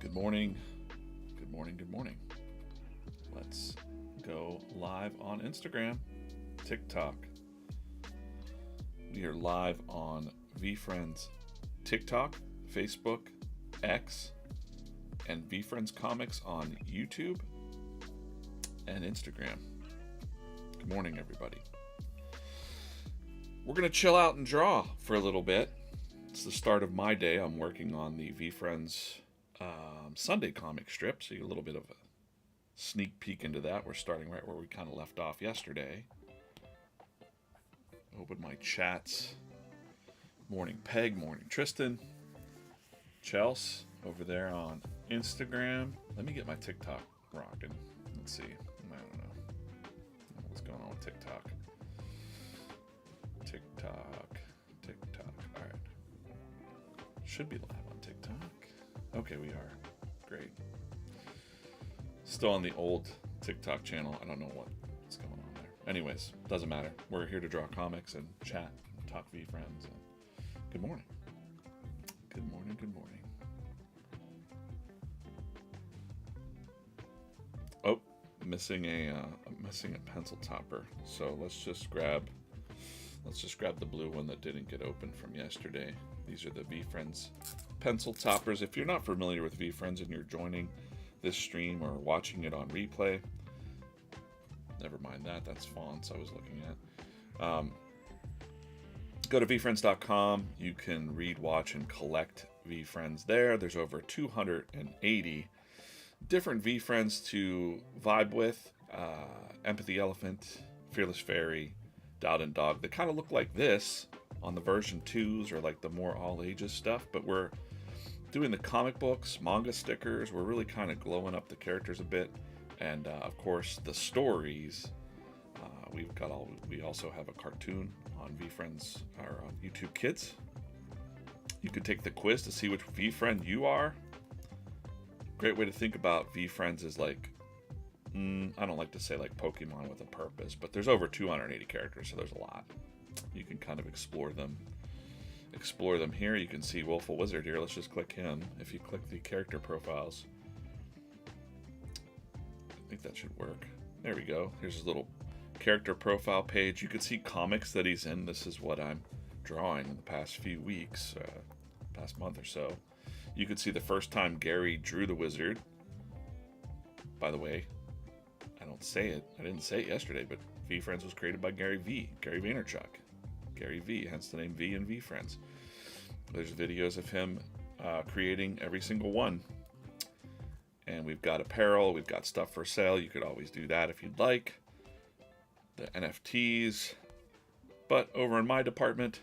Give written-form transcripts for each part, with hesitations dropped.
Good morning. Good morning. Good morning. Let's go live on Instagram, TikTok. We are live on VeeFriends TikTok, Facebook, X, and VeeFriends Comics on YouTube and Instagram. Good morning, everybody. We're going to chill out and draw for a little bit. It's the start of my day. I'm working on the VeeFriends Sunday comic strip, so you get a little bit of a sneak peek into that. We're starting right where we kind of left off yesterday. Open my chats. Morning Peg, morning Tristan. Chelsea over there on Instagram. Let me get my TikTok rocking. Let's see. I don't know what's going on with TikTok. TikTok. All right. Should be live on TikTok. Okay, we are. Great. Still on the old TikTok channel. I don't know what's going on there. Anyways, doesn't matter. We're here to draw comics and chat and talk VeeFriends. Good morning. Good morning. Good morning. Oh, missing a pencil topper. So let's just grab the blue one that didn't get open from yesterday. These are the VeeFriends pencil toppers. If you're not familiar with VeeFriends and you're joining this stream or watching it on replay, never mind that. That's fonts I was looking at. Go to VeeFriends.com. You can read, watch, and collect VeeFriends there. There's over 280 different VeeFriends to vibe with. Empathy Elephant, Fearless Fairy, Dowd and Dog. They kind of look like this on the version 2s or like the more all ages stuff, but we're doing the comic books, manga stickers. We're really kind of glowing up the characters a bit, and of course the stories. We also have a cartoon on VeeFriends or on YouTube Kids. You can take the quiz to see which VeeFriend you are. Great way to think about VeeFriends is like, I don't like to say like Pokemon with a purpose, but there's over 280 characters, so there's a lot. You can kind of explore them here. You can see Wolful Wizard here. Let's just click him. If you click the character profiles, I think that should work. There we go. Here's his little character profile page. You can see comics that he's in. This is what I'm drawing in the past few weeks, past month or so. You can see the first time Gary drew the wizard. By the way, I didn't say it yesterday, but VeeFriends was created by Gary Vaynerchuk. Gary V, hence the name V and VeeFriends. There's videos of him creating every single one. And we've got apparel, we've got stuff for sale. You could always do that if you'd like. The NFTs. But over in my department,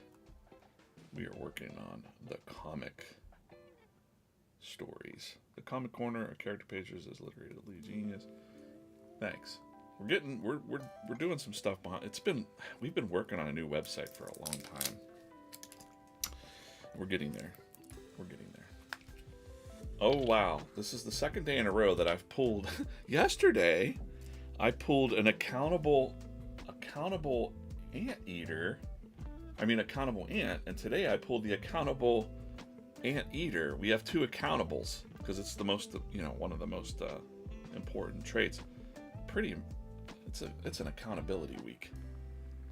we are working on the comic stories. The comic corner, our character pages is literally genius. Thanks. We're doing some stuff behind. We've been working on a new website for a long time. We're getting there. Oh wow, this is the second day in a row that I've pulled. Yesterday, I pulled an accountable anteater. Accountable ant, and today I pulled the accountable anteater. We have two accountables because it's the most, one of the most important traits. It's an accountability week.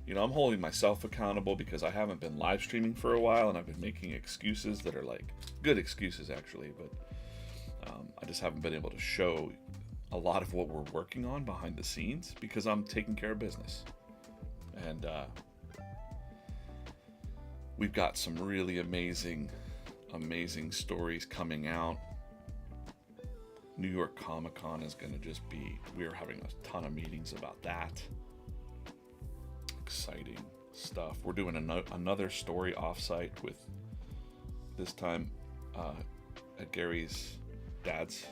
I'm holding myself accountable because I haven't been live streaming for a while, and I've been making excuses that are like good excuses actually, but I just haven't been able to show a lot of what we're working on behind the scenes because I'm taking care of business. And we've got some really amazing stories coming out. New York Comic Con is going to just be, we're having a ton of meetings about that. Exciting stuff. We're doing another story offsite with, this time at Gary's dad's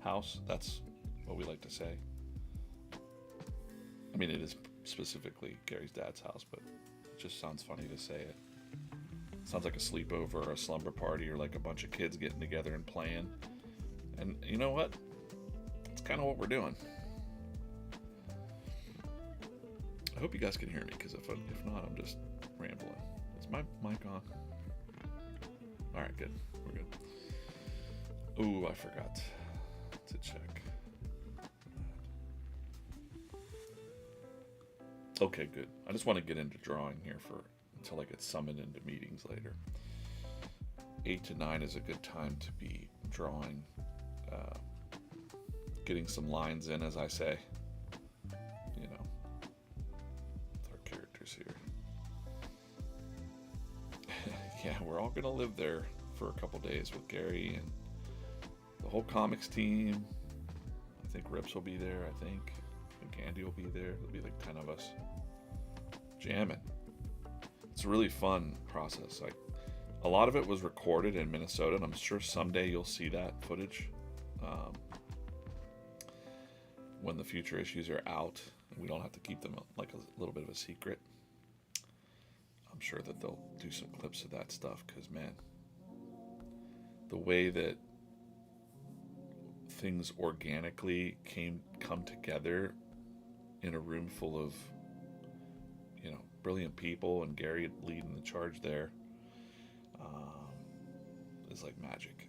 house. That's what we like to say. It is specifically Gary's dad's house, but it just sounds funny to say it. Sounds like a sleepover or a slumber party or like a bunch of kids getting together and playing. And you know what? It's kind of what we're doing. I hope you guys can hear me, because if not, I'm just rambling. Is my mic on? All right, good. We're good. Ooh, I forgot to check. Okay, good. I just want to get into drawing here until I get summoned into meetings later. 8 to 9 is a good time to be drawing, getting some lines in, as I say. You know, with our characters here. Yeah, we're all gonna live there for a couple days with Gary and the whole comics team. I think Rips will be there. I think Andy will be there. There'll be like 10 of us jamming. It's a really fun process. Like, a lot of it was recorded in Minnesota, and I'm sure someday you'll see that footage when the future issues are out and we don't have to keep them like a little bit of a secret. I'm sure that they'll do some clips of that stuff, because man, the way that things organically come together in a room full of, you know, brilliant people, and Gary leading the charge there, is like magic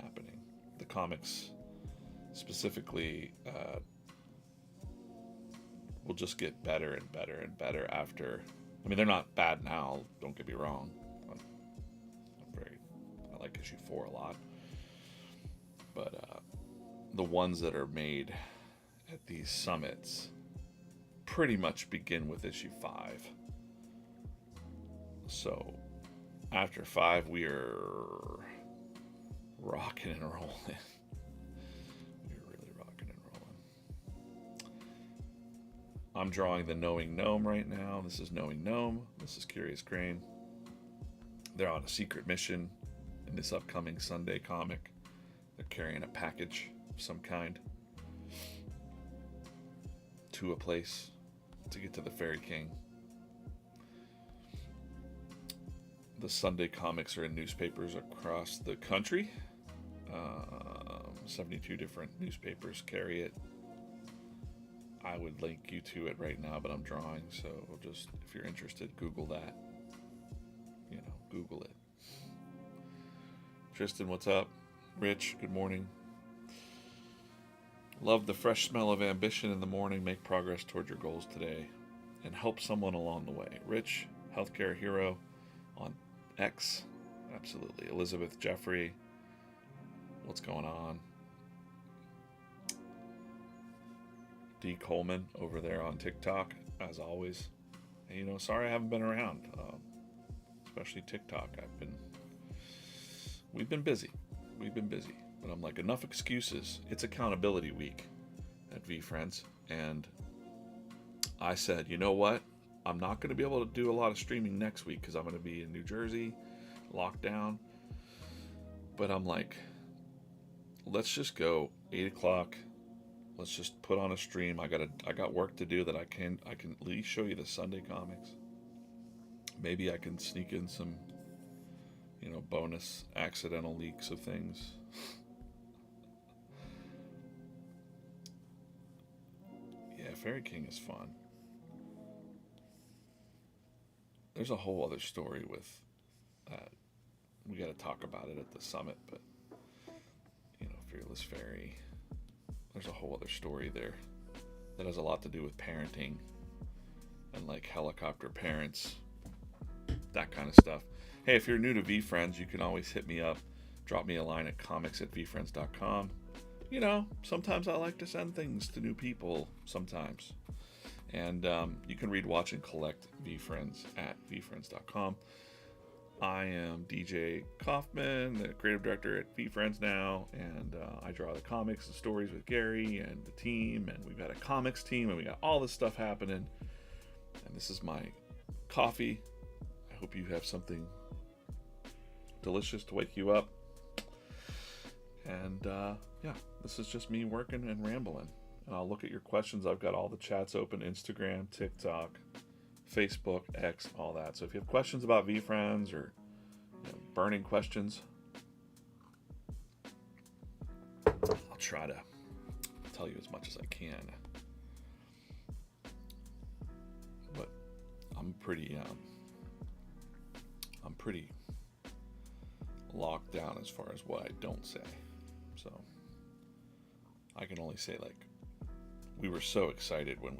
happening. The comics specifically will just get better and better and better after. I mean, they're not bad now, don't get me wrong. I like issue 4 a lot, but the ones that are made at these summits pretty much begin with issue 5. So after 5, we are rocking and rolling. We're really rocking and rolling. I'm drawing the Knowing Gnome right now. This is Knowing Gnome. This is Curious Crane. They're on a secret mission in this upcoming Sunday comic. They're carrying a package of some kind to a place to get to the Fairy King. The Sunday comics are in newspapers across the country. 72 different newspapers carry it. I would link you to it right now, but I'm drawing, so just, if you're interested, Google that. You know, Google it. Tristan, what's up? Rich, good morning. Love the fresh smell of ambition in the morning. Make progress toward your goals today and help someone along the way. Rich, healthcare hero on X. Absolutely. Elizabeth Jeffrey, what's going on? D. Coleman over there on TikTok, as always. And, you know, sorry I haven't been around, especially TikTok. We've been busy, but I'm like, enough excuses. It's accountability week at VeeFriends, and I said, you know what? I'm not going to be able to do a lot of streaming next week because I'm going to be in New Jersey, locked down. But I'm like, let's just go 8 o'clock. Let's just put on a stream. I got work to do that I can at least show you the Sunday comics. Maybe I can sneak in some, you know, bonus accidental leaks of things. Yeah, Fairy King is fun. There's a whole other story with that. We got to talk about it at the summit, but, you know, Fearless Fairy, there's a whole other story there that has a lot to do with parenting and like helicopter parents, that kind of stuff. Hey, if you're new to VeeFriends, you can always hit me up. Drop me a line at comics@VeeFriends.com. You know, sometimes I like to send things to new people sometimes. And you can read, watch, and collect VeeFriends at VeeFriends.com. I am DJ Kaufman, the creative director at VeeFriends now, and I draw the comics and stories with Gary and the team, and we've got a comics team, and we got all this stuff happening. And this is my coffee. I hope you have something delicious to wake you up. And yeah, this is just me working and rambling. And I'll look at your questions. I've got all the chats open: Instagram, TikTok, Facebook, X, all that. So if you have questions about VeeFriends or, you know, burning questions, I'll try to tell you as much as I can. But I'm pretty locked down as far as what I don't say. So I can only say, like, we were so excited when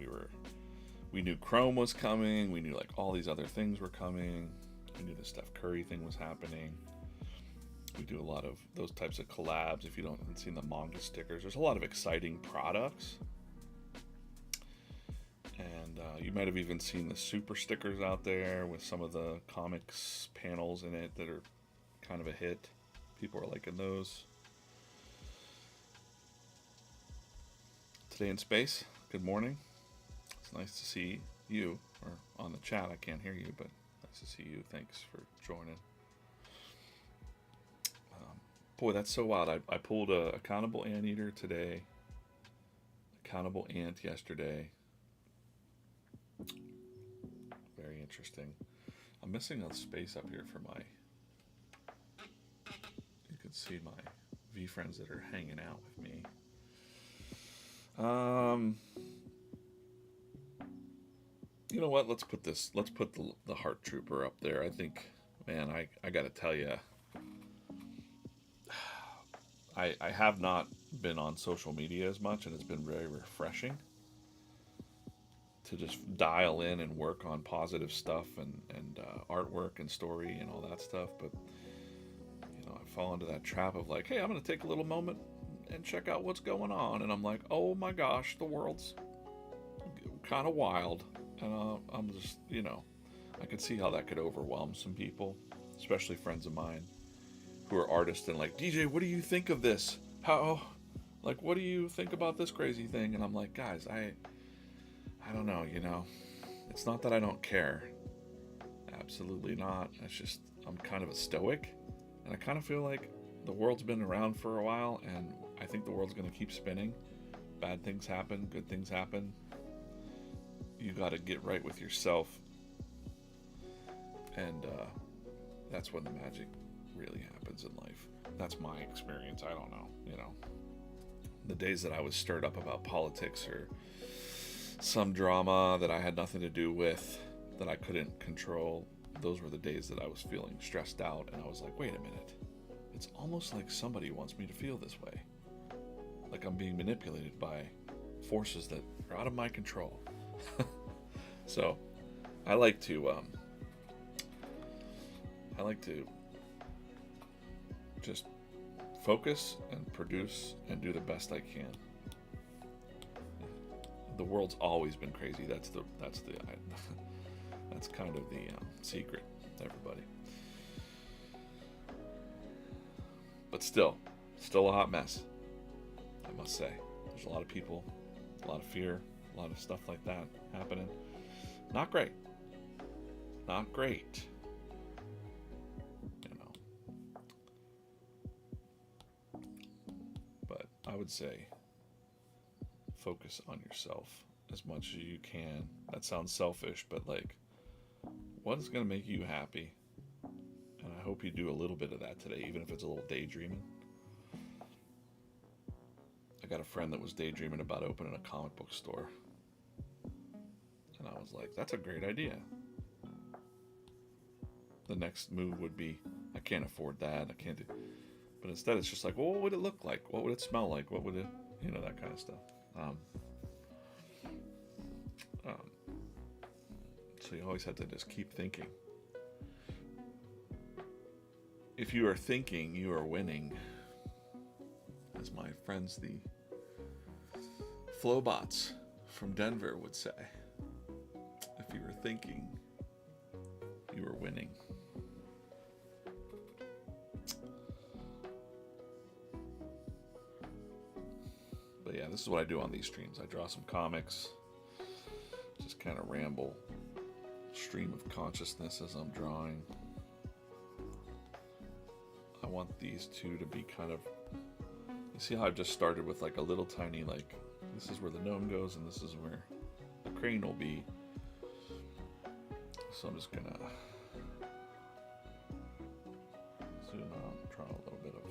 we knew Chrome was coming. We knew like all these other things were coming. We knew the Steph Curry thing was happening. We do a lot of those types of collabs. If you haven't seen the manga stickers, there's a lot of exciting products. And you might have even seen the super stickers out there with some of the comics panels in it that are kind of a hit. People are liking those. Today in Space, good morning. It's nice to see you, or on the chat. I can't hear you, but nice to see you. Thanks for joining. Boy, that's so wild. I pulled a accountable anteater today, accountable ant yesterday. Very interesting. I'm missing a space up here for my, you can see my VeeFriends that are hanging out with me. You know what? Let's put the Heart Trooper up there. I think, man, I got to tell you, I have not been on social media as much, and it's been very refreshing to just dial in and work on positive stuff and artwork and story and all that stuff. But you know, I fall into that trap of like, hey, I'm going to take a little moment and check out what's going on, and I'm like, oh my gosh, the world's kind of wild, and I'm just, you know, I could see how that could overwhelm some people, especially friends of mine who are artists, and like, DJ, what do you think of this? How, like, what do you think about this crazy thing? And I'm like, guys, I don't know, you know, it's not that I don't care, absolutely not. It's just, I'm kind of a stoic, and I kind of feel like the world's been around for a while, and I think the world's going to keep spinning. Bad things happen, good things happen. You got to get right with yourself, and that's when the magic really happens in life. That's my experience. I don't know, you know, the days that I was stirred up about politics or some drama that I had nothing to do with, that I couldn't control, those were the days that I was feeling stressed out, and I was like, wait a minute, it's almost like somebody wants me to feel this way, like I'm being manipulated by forces that are out of my control. So I like to just focus and produce and do the best I can. The world's always been crazy. That's kind of the secret, everybody. But still a hot mess, I must say. There's a lot of people, a lot of fear, a lot of stuff like that happening. Not great. Not great. You know. But I would say focus on yourself as much as you can. That sounds selfish, but like, what is going to make you happy? And I hope you do a little bit of that today, even if it's a little daydreaming. I got a friend that was daydreaming about opening a comic book store. And I was like, that's a great idea. The next move would be, I can't afford that. I can't do. But instead, it's just like, well, what would it look like? What would it smell like? What would it, you know, that kind of stuff. So you always have to just keep thinking. If you are thinking, you are winning. As my friends, the Flowbots from Denver would say. If you were thinking, you were winning. But yeah, this is what I do on these streams. I draw some comics, just kind of ramble, stream of consciousness as I'm drawing. I want these two to be kind of, you see how I've just started with like a little tiny, like, this is where the gnome goes and this is where the crane will be. So I'm just gonna zoom out and draw a little bit of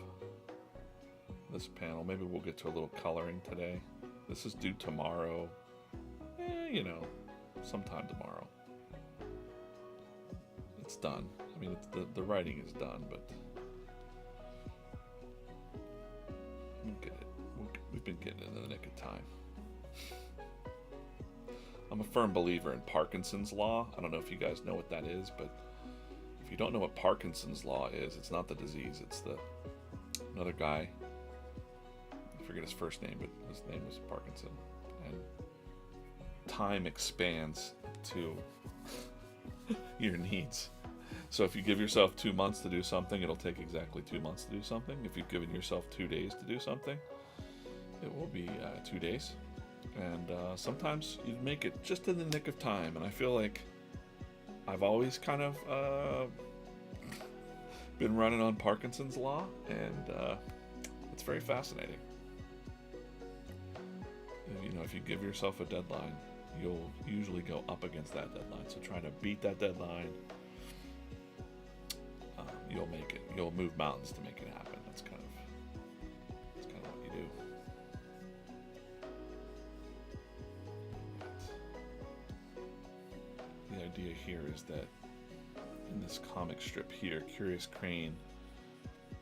this panel. Maybe we'll get to a little coloring today. This is due tomorrow. You know, sometime tomorrow. It's done. I mean, the writing is done, but been getting in the nick of time. I'm a firm believer in Parkinson's law. I don't know if you guys know what that is, but if you don't know what Parkinson's law is, it's not the disease. It's another guy. I forget his first name, but his name was Parkinson. And time expands to your needs. So if you give yourself 2 months to do something, it'll take exactly 2 months to do something. If you've given yourself 2 days to do something, it will be 2 days. And sometimes you make it just in the nick of time. And I feel like I've always kind of been running on Parkinson's law, and it's very fascinating. You know, if you give yourself a deadline, you'll usually go up against that deadline. So try to beat that deadline. You'll make it. You'll move mountains to make it happen. That's kind of what you do. The idea here is that in this comic strip here, Curious Crane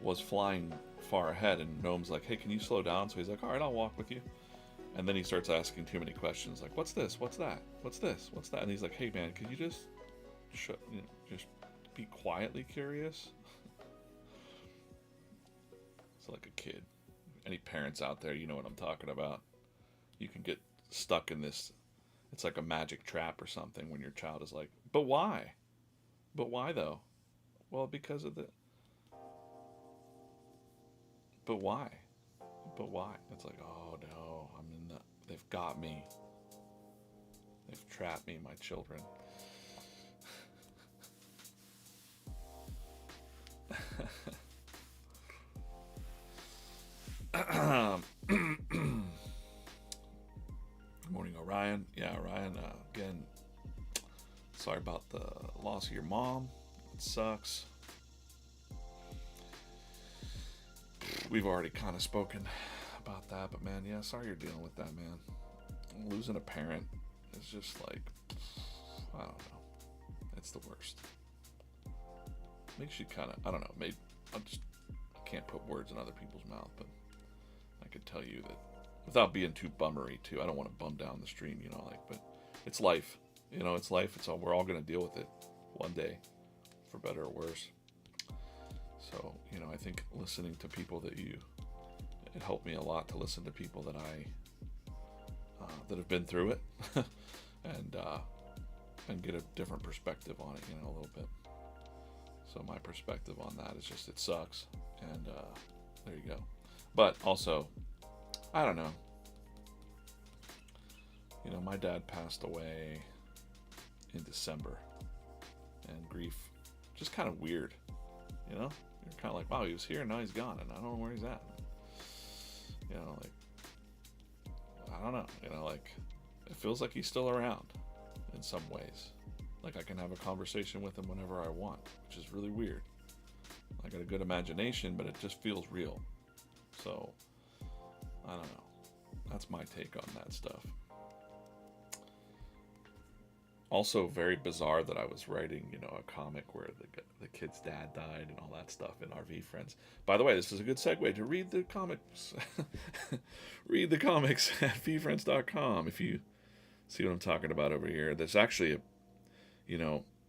was flying far ahead, and Gnome's like, "Hey, can you slow down?" So he's like, "All right, I'll walk with you." And then he starts asking too many questions, like, "What's this? What's that? What's this? What's that?" And he's like, "Hey, man, can you just just be quietly curious?" It's like a kid. Any parents out there, you know what I'm talking about. You can get stuck in this. It's like a magic trap or something when your child is like, "But why? But why though?" Well, because of the. But why? But why? It's like, oh no, they've got me. They've trapped me, my children. Good morning, Orion. Yeah, Orion, again, sorry about the loss of your mom. It sucks. We've already kind of spoken about that, but man, yeah, sorry you're dealing with that, man. Losing a parent is just like, I don't know. It's the worst. Makes you kind of, I don't know, maybe I can't put words in other people's mouth, but I could tell you that without being too bummery too. I don't want to bum down the stream, but it's life. It's life. We're all going to deal with it one day, for better or worse. So, I think listening to people it helped me a lot to listen to people that that have been through it, and get a different perspective on it, a little bit. So my perspective on that is just, it sucks, and there you go. But also, I don't know. My dad passed away in December, and grief, just kind of weird, You're kind of like, wow, he was here, and now he's gone, and I don't know where he's at. I don't know, it feels like he's still around in some ways. Like I can have a conversation with him whenever I want, which is really weird. I got a good imagination, but it just feels real. So, I don't know. That's my take on that stuff. Also, very bizarre that I was writing, a comic where the kid's dad died and all that stuff in our VeeFriends. By the way, this is a good segue to read the comics. Read the comics at VeeFriends.com if you see what I'm talking about over here. There's actually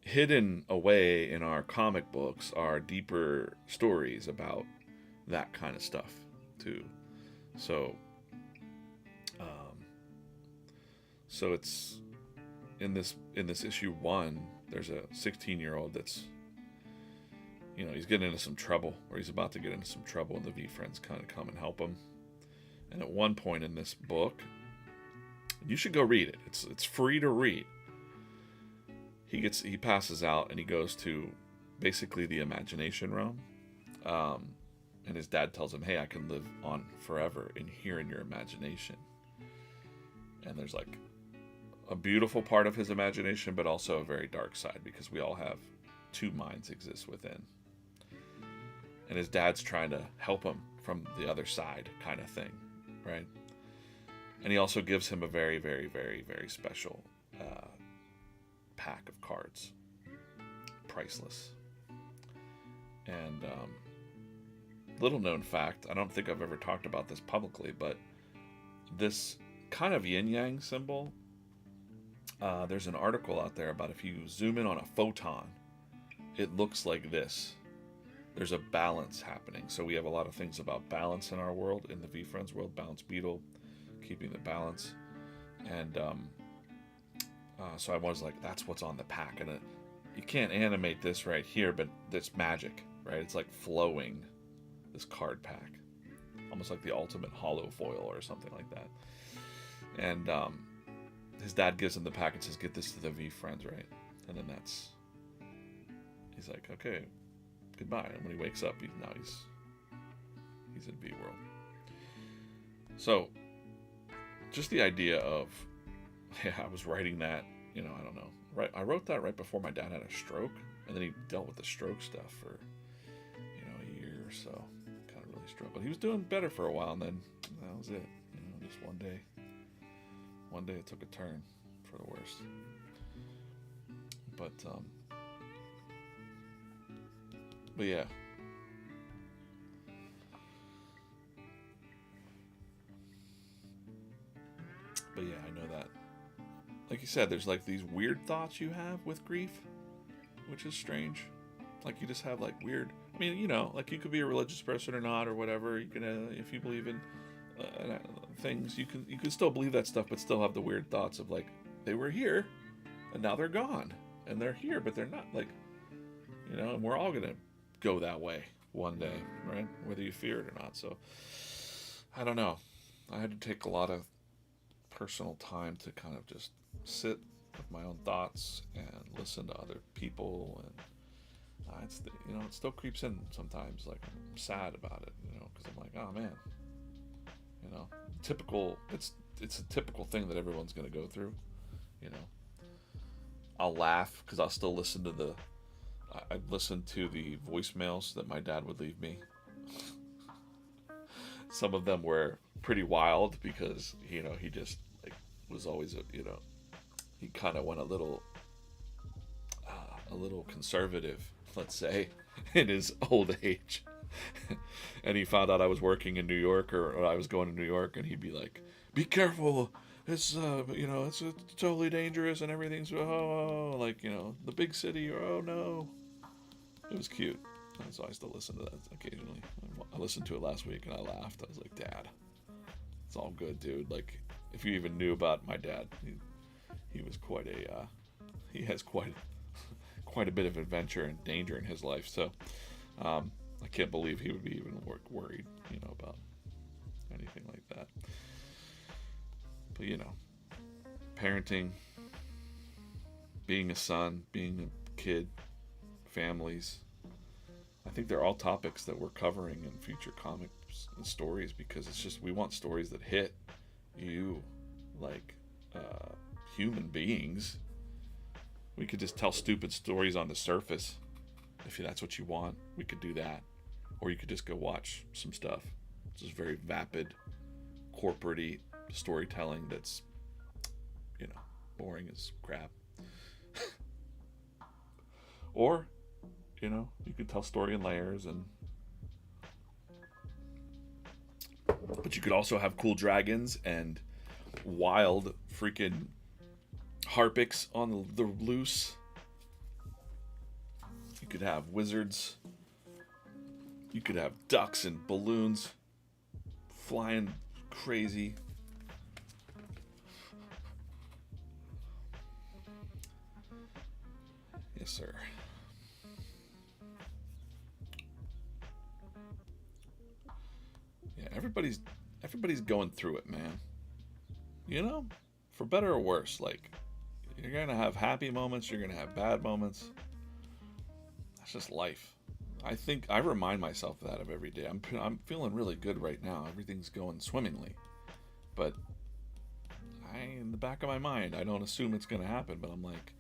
hidden away in our comic books are deeper stories about that kind of stuff too. So it's in this issue 1, there's a 16-year-old that's, he's getting into some trouble, or he's about to get into some trouble, and the VeeFriends kind of come and help him. And at one point in this book, you should go read it. It's free to read. He passes out, and he goes to basically the imagination realm. And his dad tells him, "Hey, I can live on forever in here in your imagination." And there's like a beautiful part of his imagination, but also a very dark side, because we all have 2 minds exist within. And his dad's trying to help him from the other side, kind of thing, right? And he also gives him a very, very, very, very special pack of cards. Priceless. And little known fact, I don't think I've ever talked about this publicly, but this kind of yin-yang symbol, there's an article out there about if you zoom in on a photon, it looks like this. There's a balance happening. So we have a lot of things about balance in our world, in the VeeFriends world, balance beetle, keeping the balance. And so I was like, that's what's on the pack. And you can't animate this right here, but it's magic, right? It's like flowing, this card pack. Almost like the ultimate hollow foil or something like that. And his dad gives him the pack and says, get this to the VeeFriends, right? And then he's like, okay, goodbye. And when he wakes up, he's in V world. So just the idea of, yeah, I was writing that, I don't know. Right, I wrote that right before my dad had a stroke, and then he dealt with the stroke stuff for, a year or so. Kind of really struggled. He was doing better for a while, and then that was it. Just one day it took a turn for the worst. But yeah. But yeah, I know that. Like you said, there's like these weird thoughts you have with grief, which is strange. Like you just have like weird. I mean, like you could be a religious person or not or whatever. You can, if you believe in things, you can still believe that stuff, but still have the weird thoughts of like they were here, and now they're gone, and they're here, but they're not. Like, and we're all gonna go that way one day, right? Whether you fear it or not. So I don't know. I had to take a lot of personal time to kind of just sit with my own thoughts and listen to other people, and it still creeps in sometimes. Like I'm sad about it, because I'm like, oh man, typical. It's a typical thing that everyone's gonna go through. I'll laugh because I'll still listen to I'd listen to the voicemails that my dad would leave me. Some of them were pretty wild because he just like was always he kind of went a little conservative, let's say, in his old age. And he found out I was working in New York, or I was going to New York, and he'd be like, "Be careful! It's it's totally dangerous, and everything's like the big city. Oh no!" It was cute, and so I still listen to that occasionally. I listened to it last week, and I laughed. I was like, "Dad, it's all good, dude. Like, if you even knew about my dad, he was he has quite a bit of adventure and danger in his life. So I can't believe he would be even worried, about anything like that. But parenting, being a son, being a kid, families. I think they're all topics that we're covering in future comics and stories, because it's just we want stories that hit you like human beings. We could just tell stupid stories on the surface. If that's what you want, we could do that. Or you could just go watch some stuff. It's just very vapid, corporate-y storytelling that's, boring as crap. Or, you could tell story in layers, but you could also have cool dragons and wild freaking harpics on the loose. You could have wizards. You could have ducks and balloons flying crazy. Yes, sir. Yeah, everybody's going through it, man. For better or worse. Like, you're gonna have happy moments, you're gonna have bad moments. That's just life. I think I remind myself of that every day. I'm feeling really good right now. Everything's going swimmingly, but in the back of my mind, I don't assume it's gonna happen. But I'm like,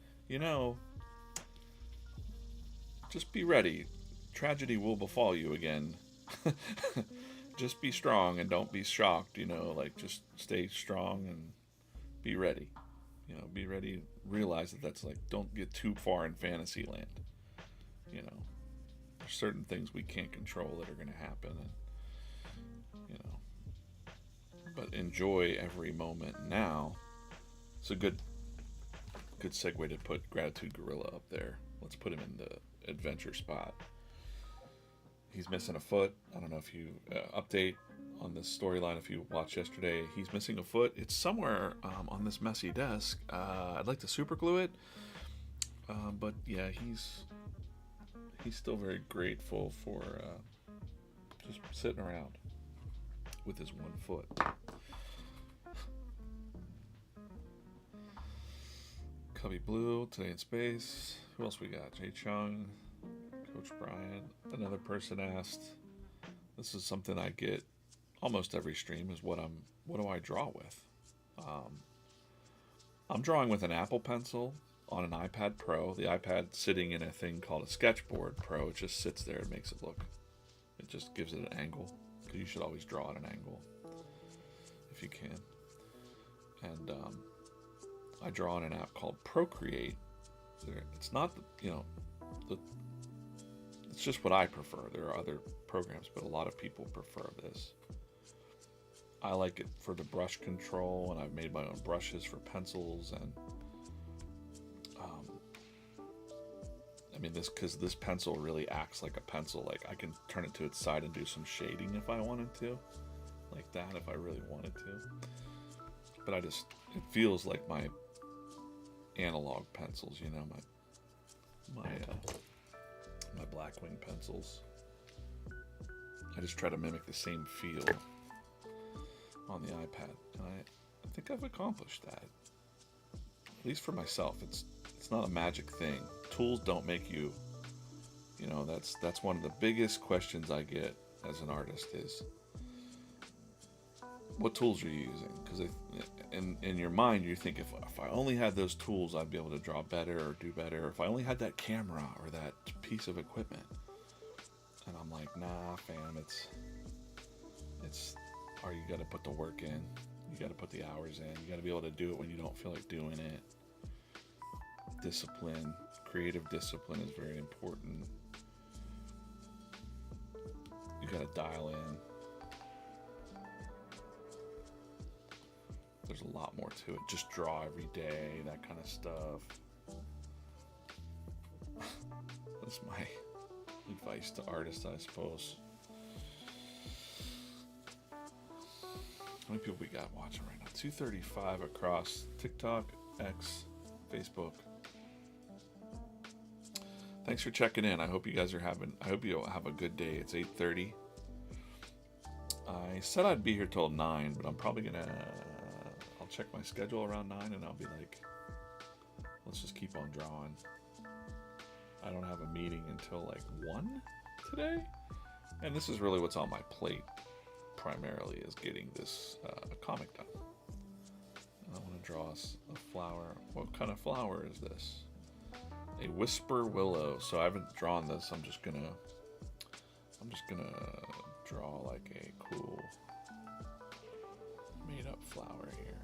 just be ready. Tragedy will befall you again. Just be strong and don't be shocked. Like just stay strong and be ready. Be ready. Realize that's like, don't get too far in fantasy land. There's certain things we can't control that are going to happen, and but enjoy every moment now. It's a good segue to put Gratitude Gorilla up there. Let's put him in the adventure spot. He's missing a foot. I don't know if you update on this storyline. If you watched yesterday, he's missing a foot. It's somewhere on this messy desk. I'd like to super glue it, but yeah, he's still very grateful for just sitting around with his one foot. Cubby Blue, Today in Space. Who else we got? Jay Chung, Coach Brian. Another person asked, this is something I get almost every stream, is what do I draw with? I'm drawing with an Apple Pencil on an iPad Pro. The iPad sitting in a thing called a Sketchboard Pro. It just sits there and makes it look, it just gives it an angle. Because you should always draw at an angle if you can. And I draw on an app called Procreate. It's not, it's just what I prefer. There are other programs, but a lot of people prefer this. I like it for the brush control, and I've made my own brushes for pencils, and because this pencil really acts like a pencil. Like, I can turn it to its side and do some shading if I wanted to, like that, if I really wanted to. But it feels like my analog pencils, my Blackwing pencils. I just try to mimic the same feel on the iPad, and I think I've accomplished that. At least for myself. It's not a magic thing. Tools don't make you, that's one of the biggest questions I get as an artist is, what tools are you using? Because in your mind, you think, if I only had those tools, I'd be able to draw better or do better. If I only had that camera or that piece of equipment. And I'm like, nah, fam, or you got to put the work in. You got to put the hours in. You got to be able to do it when you don't feel like doing it. Discipline, creative discipline is very important. You got to dial in. There's a lot more to it. Just draw every day, that kind of stuff. That's my advice to artists, I suppose. How many people we got watching right now? 235 across TikTok, X, Facebook. Thanks for checking in. I hope you'll have a good day. It's 8:30. I said I'd be here till 9, but I'm probably I'll check my schedule around 9 and I'll be like, let's just keep on drawing. I don't have a meeting until like 1 today. And this is really what's on my plate primarily, is getting this comic done. I want to draw a flower. What kind of flower is this? A whisper willow. So I haven't drawn this. I'm just gonna draw like a cool made up flower here.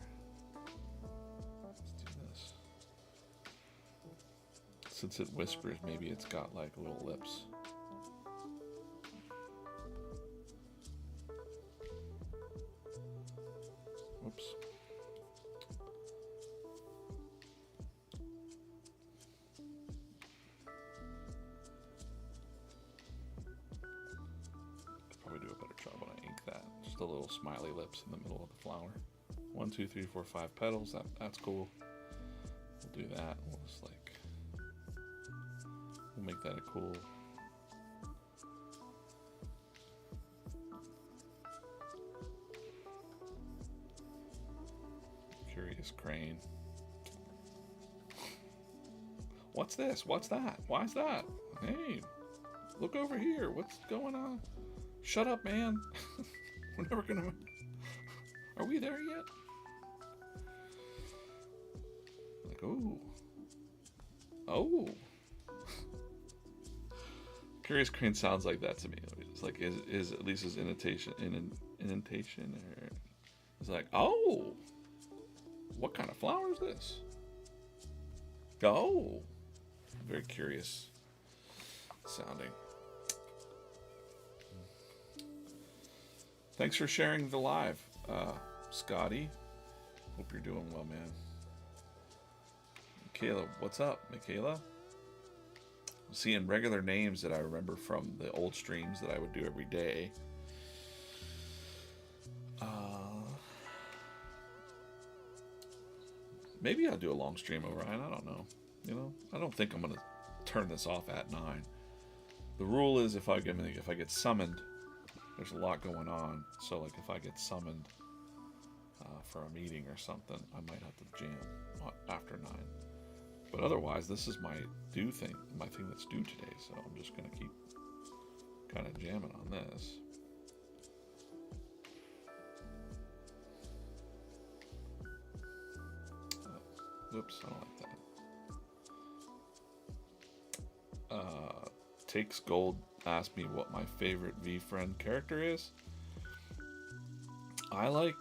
Let's do this. Since it whispers, maybe it's got like little lips. Whoops. Could probably do a better job when I ink that. Just the little smiley lips in the middle of the flower. 1, 2, 3, 4, 5 petals. That's cool. We'll do that. We'll make that a cool. Curious crane. What's this? What's that? Why's that? Hey, look over here. What's going on? Shut up, man. We're never gonna. Are we there yet? Like, oh. Curious crane sounds like that to me. It's like is at least his indentation or it's like, oh, what kind of flower is this? Oh, very curious sounding. Thanks for sharing the live. Scotty. Hope you're doing well, man. Michaela, what's up, Michaela? I'm seeing regular names that I remember from the old streams that I would do every day. Maybe I'll do a long stream, Orion. I don't know. You know, I don't think I'm gonna turn this off at 9. The rule is if I get summoned, there's a lot going on. So like if I get summoned for a meeting or something, I might have to jam after 9. But otherwise, this is my thing that's due today. So I'm just gonna keep kind of jamming on this. Whoops, I don't like that. Takes Gold asked me what my favorite VeeFriend character is. I like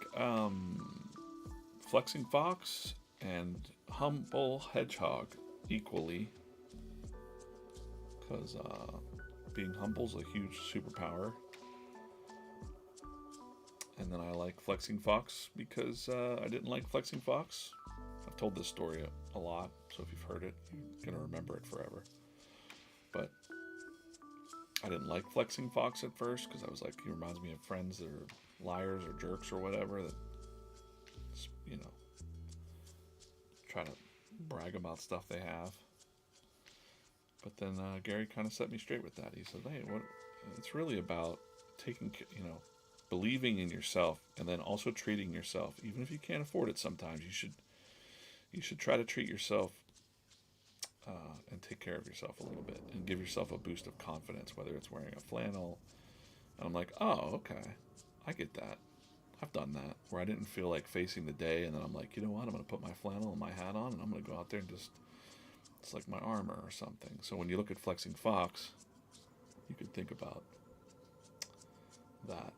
Flexing Fox and Humble Hedgehog equally, because being humble's a huge superpower. And then I like Flexing Fox because I didn't like Flexing Fox. I've told this story a lot, so if you've heard it, you're gonna remember it forever. But I didn't like Flexing Fox at first because I was like, he reminds me of friends that are liars or jerks or whatever that, you know, try to brag about stuff they have. But then Gary kind of set me straight with that. He said, hey, it's really about taking, you know, believing in yourself and then also treating yourself. Even if you can't afford it sometimes, you should try to treat yourself and take care of yourself a little bit and give yourself a boost of confidence, whether it's wearing a flannel. And I'm like, oh, okay, I get that. I've done that, where I didn't feel like facing the day, and then I'm like, you know what, I'm going to put my flannel and my hat on, and I'm going to go out there and just, it's like my armor or something. So when you look at Flexing Fox, you could think about that.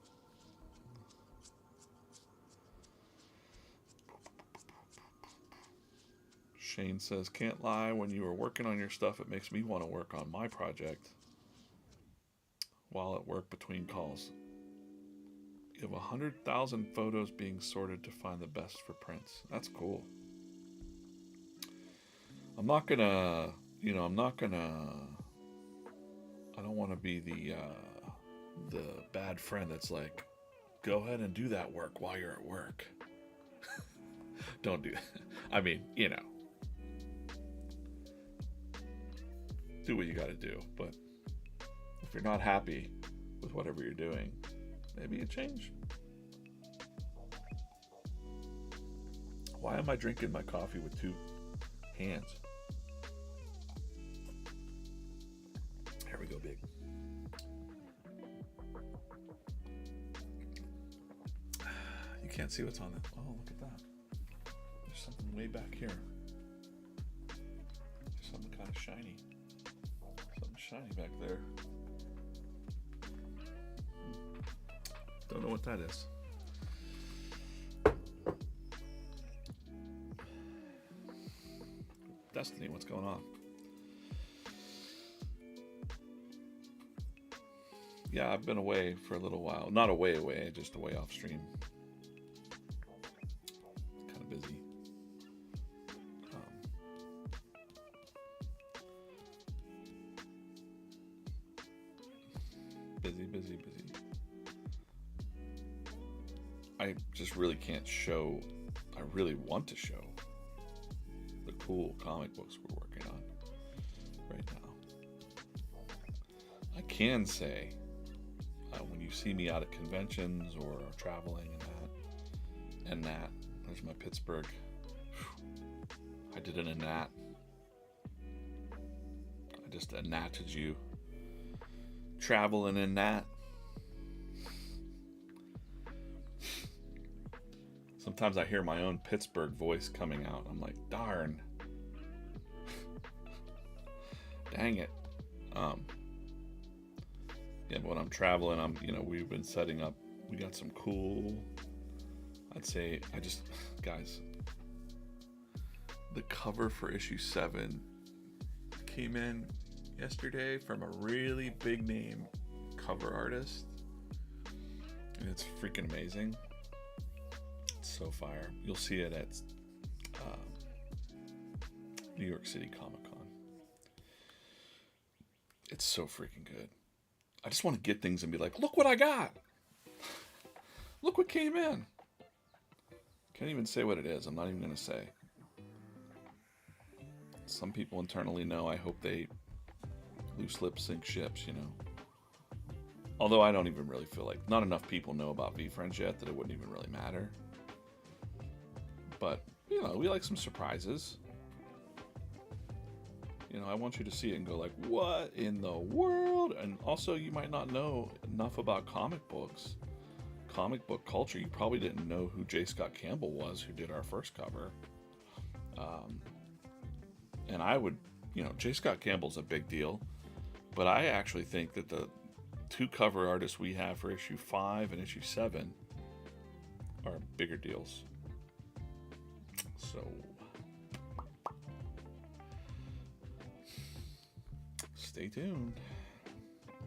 Shane says, can't lie, when you are working on your stuff, it makes me want to work on my project while at work between calls. You have 100,000 photos being sorted to find the best for prints. That's cool. I don't want to be the bad friend that's like, go ahead and do that work while you're at work. Don't do that. I mean, you know, do what you got to do, but if you're not happy with whatever you're doing, maybe a change. Why am I drinking my coffee with 2 hands? Here we go, big. You can't see what's on it. Oh, look at that. There's something way back here. There's something kind of shiny. Something shiny back there. Don't know what that is. Destiny, what's going on? Yeah, I've been away for a little while. Not away, just away off stream. Kind of busy. Busy. I just really can't show, I really want to show the cool comic books we're working on right now. I can say, when you see me out at conventions or traveling and that, there's my Pittsburgh. I did an Annat. I just Annatted you. Traveling in that. Sometimes I hear my own Pittsburgh voice coming out. I'm like, darn. Dang it. Yeah, but when I'm traveling, we've been setting up, we got some cool, guys, the cover for issue 7 came in yesterday from a really big name cover artist. And it's freaking amazing. It's so fire. You'll see it at New York City Comic Con. It's so freaking good. I just want to get things and be like, look what I got. Look what came in. Can't even say what it is. I'm not even going to say. Some people internally know. I hope they loose lip sync ships, you know. Although I don't even really feel like not enough people know about VeeFriends yet that it wouldn't even really matter. But, you know, we like some surprises. You know, I want you to see it and go like, what in the world? And also, you might not know enough about comic books, comic book culture. You probably didn't know who J. Scott Campbell was, who did our first cover. And I would, you know, J. Scott Campbell's a big deal. But I actually think that the two cover artists we have for issue 5 and issue 7 are bigger deals. So stay tuned.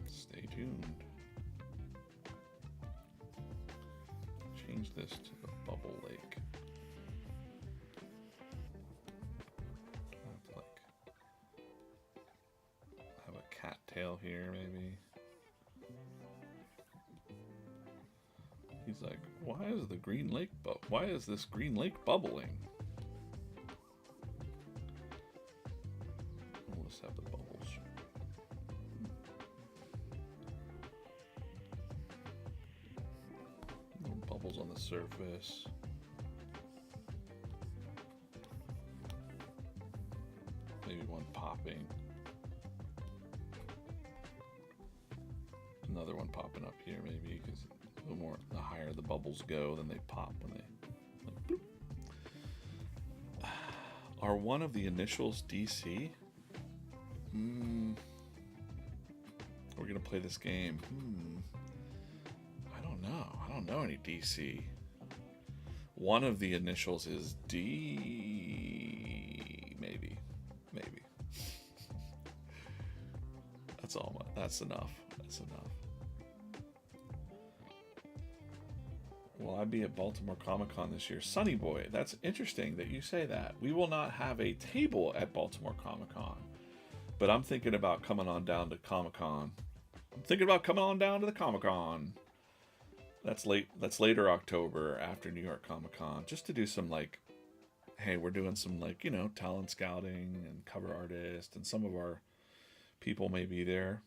Stay tuned. Change this to the bubble lake. Have a cat tail here, maybe. He's like, why is the green lake why is this green lake bubbling? We'll just have the bubbles. Little bubbles on the surface. Maybe one popping. Another one popping up here, maybe, because the higher the bubbles go, then they pop when they like, bloop. Are one of the initials DC? We're gonna play this game. I don't know. I don't know any DC. One of the initials is D. Maybe. That's all. That's enough. That's enough. Will I be at Baltimore Comic Con this year? Sonny Boy, that's interesting that you say that. We will not have a table at Baltimore Comic Con, but I'm thinking about coming on down to Comic Con. I'm thinking about coming on down to the Comic Con. That's later October after New York Comic Con, just to do some like, hey, we're doing some like, you know, talent scouting and cover artist, and some of our people may be there.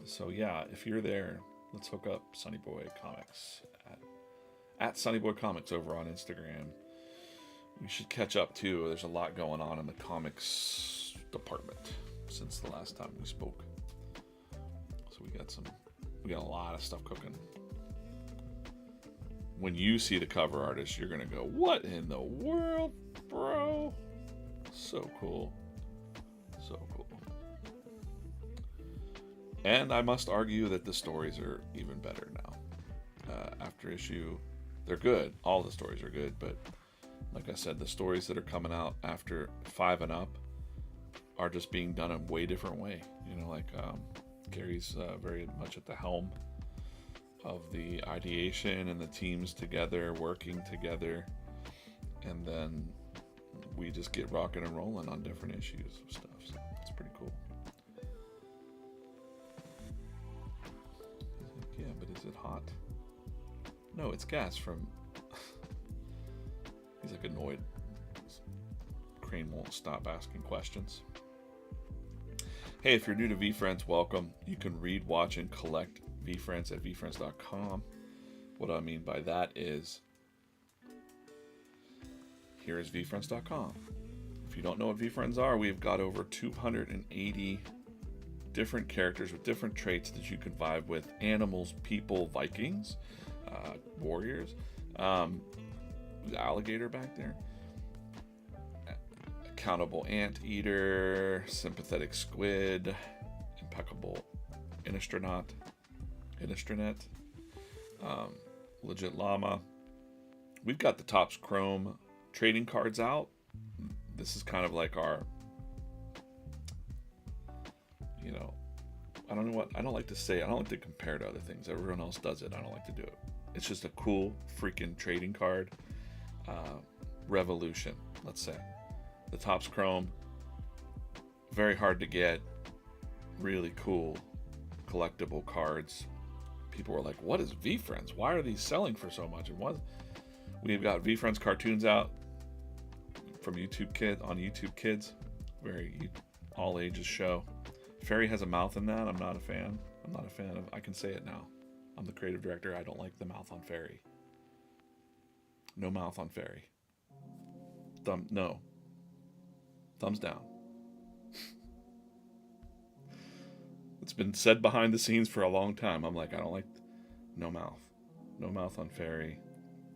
So yeah, if you're there, let's hook up Sonny Boy Comics at Sonny Boy Comics over on Instagram. We should catch up too. There's a lot going on in the comics department since the last time we spoke. So we got a lot of stuff cooking. When you see the cover artist, you're gonna go, what in the world, bro? So cool. So cool. And I must argue that the stories are even better now. After issue, they're good. All the stories are good, but like I said, the stories that are coming out after 5 and up are just being done in a way different way. You know, like Gary's very much at the helm of the ideation and the teams together, working together, and then we just get rocking and rolling on different issues of stuff. So it's pretty cool. Yeah, but is it hot? No, it's gas from... He's like annoyed. Crane won't stop asking questions. Hey, if you're new to VeeFriends, welcome. You can read, watch, and collect VeeFriends at VeeFriends.com. What I mean by that is, here is VeeFriends.com. If you don't know what VeeFriends are, we've got over 280 different characters with different traits that you can vibe with. Animals, people, Vikings, warriors, alligator back there, accountable anteater, sympathetic squid, impeccable innistranet, legit llama. We've got the Topps Chrome trading cards out. This is kind of like our, you know, I don't know what, I don't like to say, I don't like to compare to other things. Everyone else does it. I don't like to do it. It's just a cool freaking trading card. Revolution, let's say. The top's chrome. Very hard to get. Really cool collectible cards. People were like, what is VeeFriends? Why are these selling for so much? And what? We've got VeeFriends cartoons out from YouTube Kids. Very all ages show. Fairy has a mouth in that. I'm not a fan. I can say it now. I'm the creative director. I don't like the mouth on Fairy. No mouth on Fairy. No. Thumbs down. It's been said behind the scenes for a long time. I'm like, I don't like no mouth. No mouth on Fairy.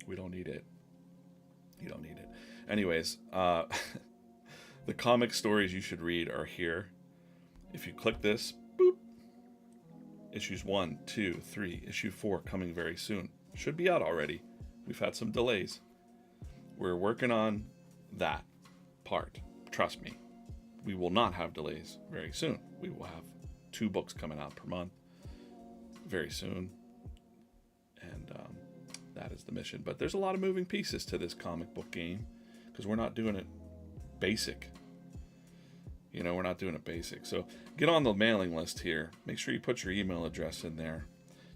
We don't need it. You don't need it. Anyways, the comic stories you should read are here. If you click this, boop. Issues 1, 2, 3, issue 4 coming very soon. Should be out already. We've had some delays. We're working on that part. Trust me. We will not have delays very soon. We will have 2 books coming out per month very soon. And that is the mission. But there's a lot of moving pieces to this comic book game because we're not doing it basic. We're not doing it basic. So get on the mailing list here. Make sure you put your email address in there.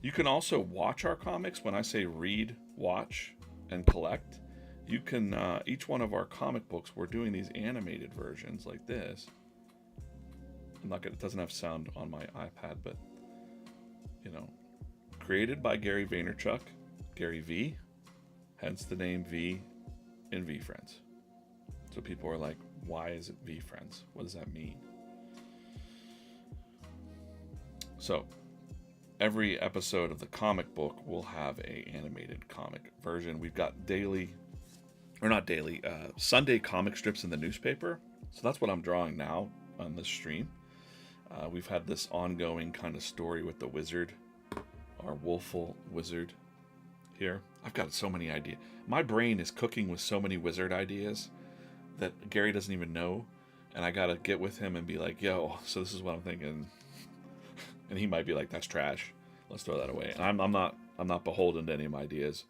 You can also watch our comics. When I say read, watch, and collect, you can, each one of our comic books, we're doing these animated versions like this. It doesn't have sound on my iPad, but, created by Gary Vaynerchuk, Gary V, hence the name V in VeeFriends. So people are like, why is it VeeFriends? What does that mean? So every episode of the comic book will have a animated comic version. We've got Sunday comic strips in the newspaper. So that's what I'm drawing now on this stream. We've had this ongoing kind of story with the wizard, our woeful wizard here. I've got so many ideas. My brain is cooking with so many wizard ideas that Gary doesn't even know, and I gotta get with him and be like, yo, so this is what I'm thinking. And he might be like, that's trash, let's throw that away. And I'm not beholden to any of my ideas.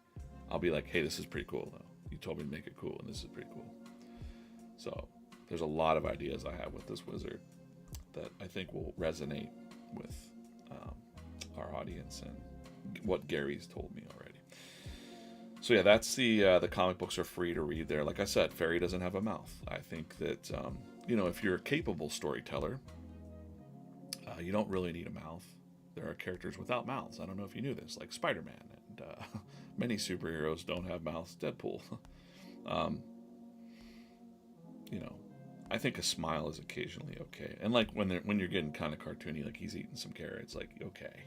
I'll be like, hey, this is pretty cool though. You told me to make it cool, and this is pretty cool. So there's a lot of ideas I have with this wizard that I think will resonate with our audience and what Gary's told me already. So yeah, that's the comic books are free to read there. Like I said, Fairy doesn't have a mouth. I think that, if you're a capable storyteller, you don't really need a mouth. There are characters without mouths. I don't know if you knew this, like Spider-Man, and many superheroes don't have mouths. Deadpool. I think a smile is occasionally okay. And like when you're getting kind of cartoony, like he's eating some carrots, like, okay,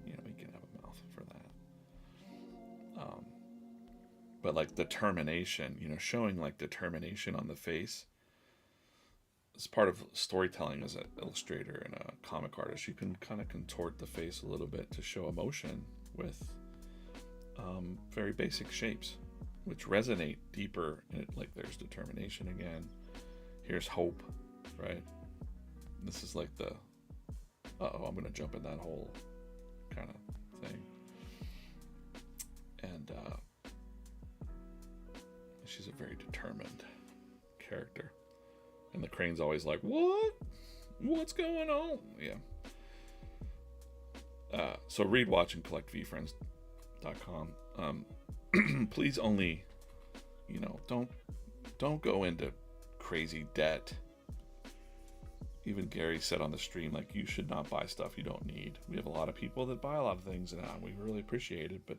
he can have a mouth for that. But like determination, showing like determination on the face is part of storytelling as an illustrator and a comic artist. You can kind of contort the face a little bit to show emotion with very basic shapes, which resonate deeper in it. Like there's determination again. Here's hope, right? This is like I'm going to jump in that whole kind of thing. And she's a very determined character. And the crane's always like, what? What's going on? Yeah. So read, watch, and collect VeeFriends.com. Please only, don't go into crazy debt. Even Gary said on the stream, like, you should not buy stuff you don't need. We have a lot of people that buy a lot of things, and we really appreciate it, but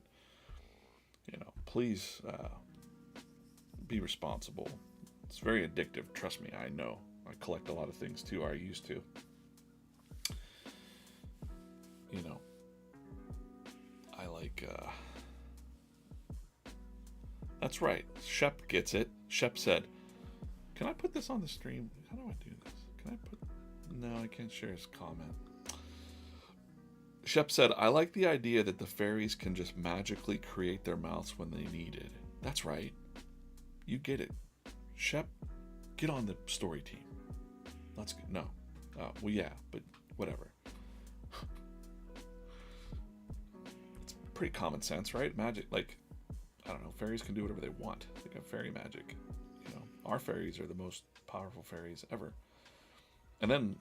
please be responsible. It's very addictive, trust me. I know. I collect a lot of things too. I used to. I like that's right. Shep gets it. Shep said, can I put this on the stream? How do I do this? No, I can't share his comment. Shep said, I like the idea that the fairies can just magically create their mouths when they need it. That's right. You get it. Shep, get on the story team. Let's go. No. Well, yeah, but whatever. It's pretty common sense, right? Magic, like, I don't know, fairies can do whatever they want. They got fairy magic. You know, our fairies are the most powerful fairies ever. And then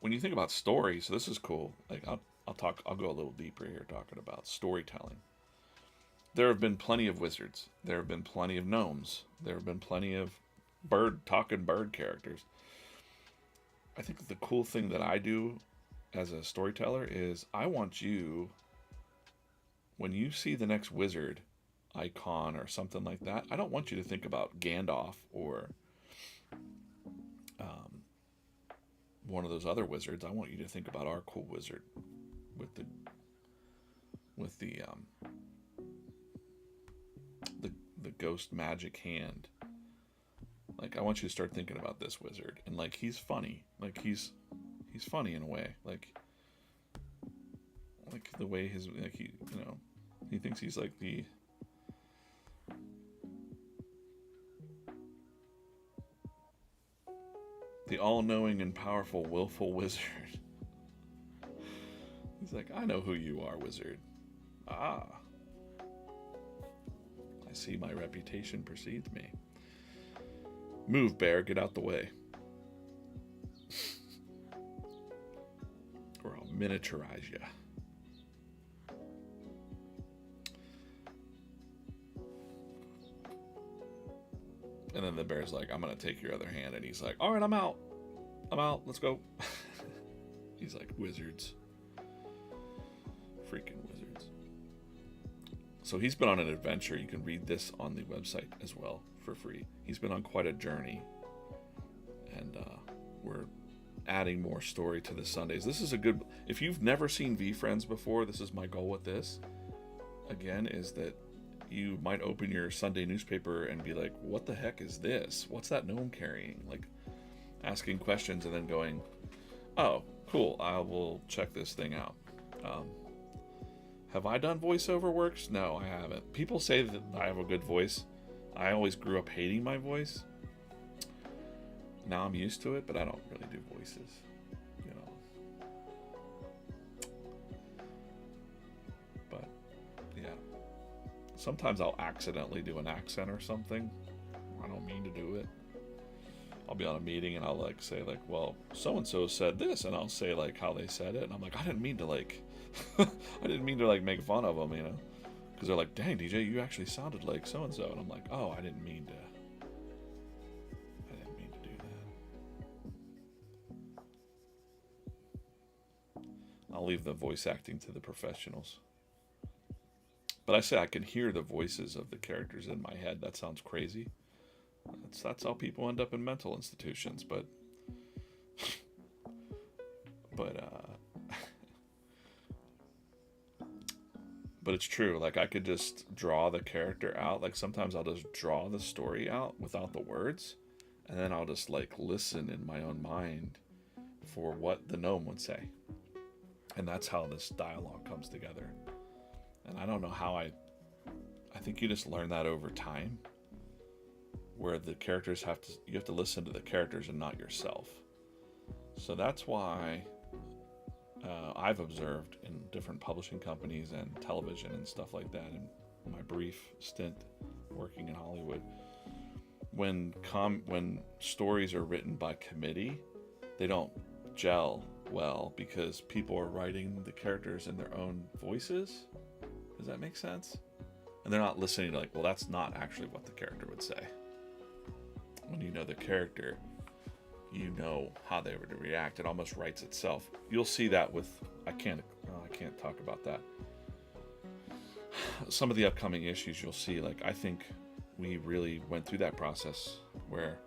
when you think about story, so this is cool. Like I'll go a little deeper here talking about storytelling. There have been plenty of wizards. There have been plenty of gnomes. There have been plenty of talking bird characters. I think the cool thing that I do as a storyteller is I want you, when you see the next wizard icon or something like that, I don't want you to think about Gandalf or one of those other wizards. I want you to think about our cool wizard with the ghost magic hand. Like, I want you to start thinking about this wizard, and like he's funny. Like he's funny in a way. Like the way his, like, he, you know, he thinks he's like the all-knowing and powerful, willful wizard. He's like, I know who you are, wizard. Ah, I see my reputation precedes me. Move, bear, get out the way. Or I'll miniaturize you. And then the bear's like, I'm going to take your other hand. And he's like, all right, I'm out. Let's go. He's like, wizards. Freaking wizards. So he's been on an adventure. You can read this on the website as well for free. He's been on quite a journey. And we're adding more story to the Sundays. This is a good... If you've never seen VeeFriends before, this is my goal with this. Again, is that you might open your Sunday newspaper and be like, what the heck is this? What's that gnome carrying? Like, asking questions and then going, oh, cool, I will check this thing out. Have I done voiceover works? No, I haven't. People say that I have a good voice. I always grew up hating my voice. Now I'm used to it, but I don't really do voices, you know. But, yeah. Sometimes I'll accidentally do an accent or something. I don't mean to do it. I'll be on a meeting and I'll like say like, well, so-and-so said this, and I'll say like how they said it, and I'm like, I didn't mean to like I didn't mean to like make fun of them, you know, because they're like, dang, DJ, you actually sounded like so-and-so, and I'm like, oh, I didn't mean to do that. I'll leave the voice acting to the professionals. But I say I can hear the voices of the characters in my head. That sounds crazy. That's how people end up in mental institutions. But it's true. Like, I could just draw the character out. Like, sometimes I'll just draw the story out without the words, and then I'll just like listen in my own mind for what the gnome would say. And that's how this dialogue comes together. And I don't know how I think you just learn that over time, where the characters you have to listen to the characters and not yourself. So that's why I've observed in different publishing companies and television and stuff like that, in my brief stint working in Hollywood, when stories are written by committee, they don't gel well because people are writing the characters in their own voices. Does that make sense? And they're not listening to like, well, that's not actually what the character would say. When you know the character, you know how they would react. It almost writes itself. You'll see that with, I can't talk about that. Some of the upcoming issues you'll see, like, I think we really went through that process where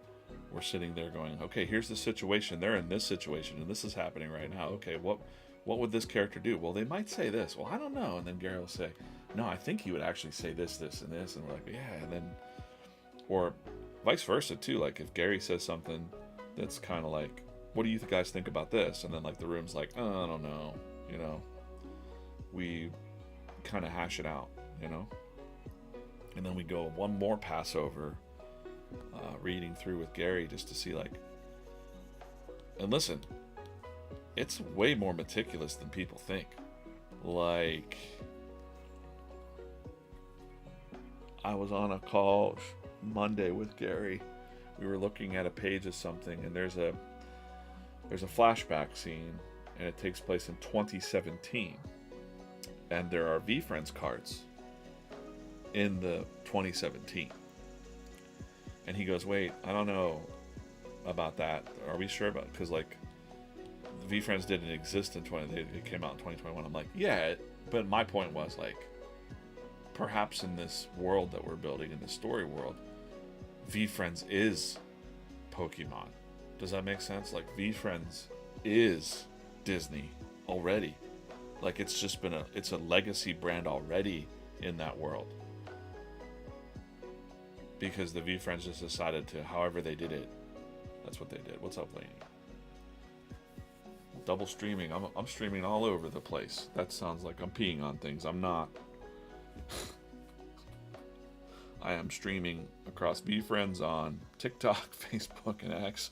we're sitting there going, okay, here's the situation. They're in this situation and this is happening right now. Okay, what would this character do? Well, they might say this. Well, I don't know. And then Gary will say, no, I think he would actually say this, this, and this. And we're like, yeah. And then, or vice versa too. Like, if Gary says something that's kind of like, what do you guys think about this? And then like the room's like, oh, I don't know. You know, we kind of hash it out, you know? And then we go one more pass over, reading through with Gary just to see like, and listen, it's way more meticulous than people think. Like, I was on a call Monday with Gary. We were looking at a page of something, and there's a flashback scene, and it takes place in 2017. And there are VeeFriends cards in the 2017. And he goes, wait, I don't know about that. Are we sure about it? Because, like, VeeFriends didn't exist in it came out in 2021. I'm like, yeah, but my point was, like, perhaps in this world that we're building, in the story world, VeeFriends is Pokemon. Does that make sense? Like, VeeFriends is Disney already. Like, it's just been it's a legacy brand already in that world. Because the VeeFriends just decided to, however they did it, that's what they did. What's up, Lainey? Double streaming. I'm streaming all over the place. That sounds like I'm peeing on things. I'm not. I am streaming across VeeFriends on TikTok, Facebook, and X.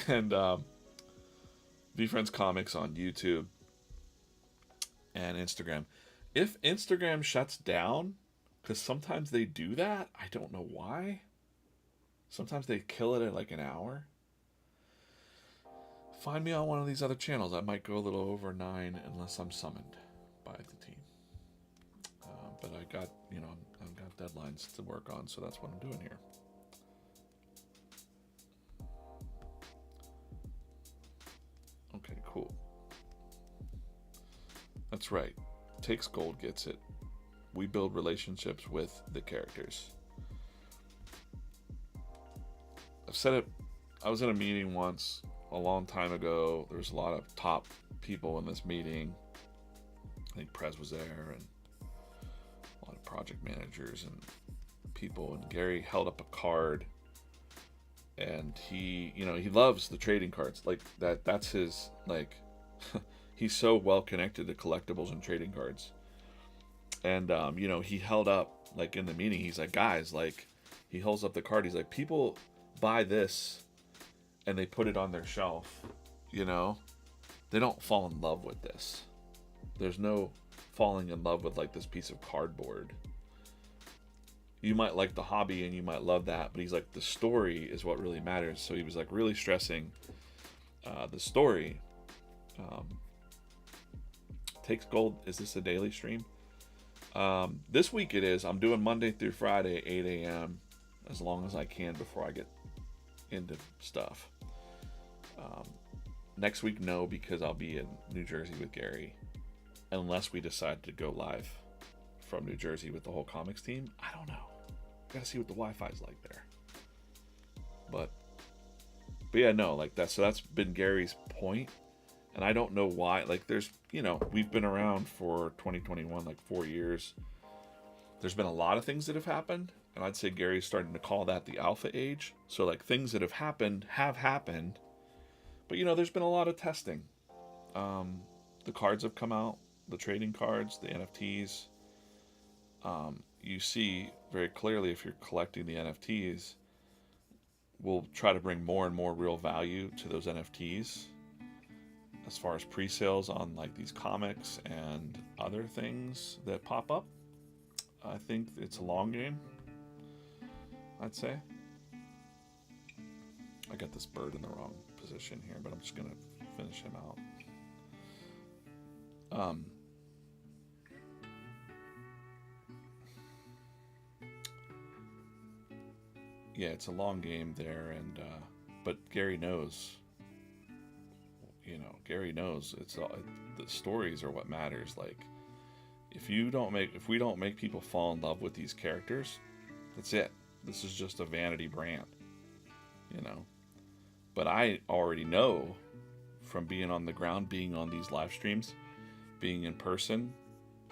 And VeeFriends Comics on YouTube and Instagram. If Instagram shuts down, because sometimes they do that, I don't know why. Sometimes they kill it at like an hour. Find me on one of these other channels. I might go a little over 9 unless I'm summoned by the team. But I got, I've got deadlines to work on, so that's what I'm doing here. Okay, cool. That's right. Takes gold, gets it. We build relationships with the characters. I've said it. I was in a meeting once a long time ago. There was a lot of top people in this meeting. I think Prez was there, and a lot of project managers and people. And Gary held up a card, and he loves the trading cards. Like that's his, like, he's so well connected to collectibles and trading cards. And, he held up, like, in the meeting, he's like, guys, like, he holds up the card. He's like, people buy this and they put it on their shelf, they don't fall in love with this. There's no falling in love with, like, this piece of cardboard. You might like the hobby and you might love that, but he's like, the story is what really matters. So he was, like, really stressing the story. Takes gold. Is this a daily stream? This week it is. I'm doing Monday through Friday, 8 a.m. as long as I can before I get into stuff. Next week, no, because I'll be in New Jersey with Gary. Unless we decide to go live from New Jersey with the whole comics team. I don't know. Gotta see what the Wi-Fi's like there. But yeah, no, like that. So that's been Gary's point. And I don't know why. Like, there's, we've been around for 2021, like 4 years. There's been a lot of things that have happened. And I'd say Gary's starting to call that the alpha age. So, like, things that have happened. But, there's been a lot of testing. The cards have come out. The trading cards, the NFTs. You see very clearly if you're collecting the NFTs, we'll try to bring more and more real value to those NFTs. As far as pre-sales on, like, these comics and other things that pop up, I think it's a long game, I'd say. I got this bird in the wrong position here, but I'm just going to finish him out. Yeah, it's a long game there, and but Gary knows. Gary knows it's all, the stories are what matters. Like, if we don't make people fall in love with these characters, that's it. This is just a vanity brand, But I already know from being on the ground, being on these live streams, being in person,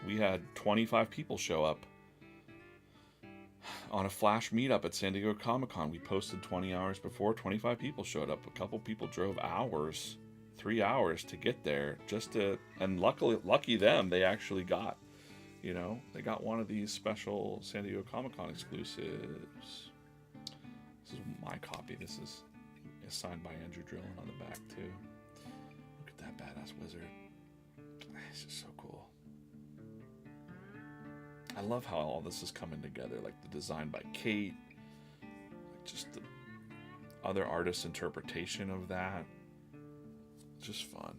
we had 25 people show up on a flash meetup at San Diego Comic-Con. We posted 20 hours before, 25 people showed up. A couple people drove 3 hours to get there and lucky them, they actually got, they got one of these special San Diego Comic-Con exclusives. This is my copy. This is signed by Andrew Drillin on the back too. Look at that badass wizard. It's just so cool. I love how all this is coming together, like the design by Kate, like just the other artists' interpretation of that. Just fun.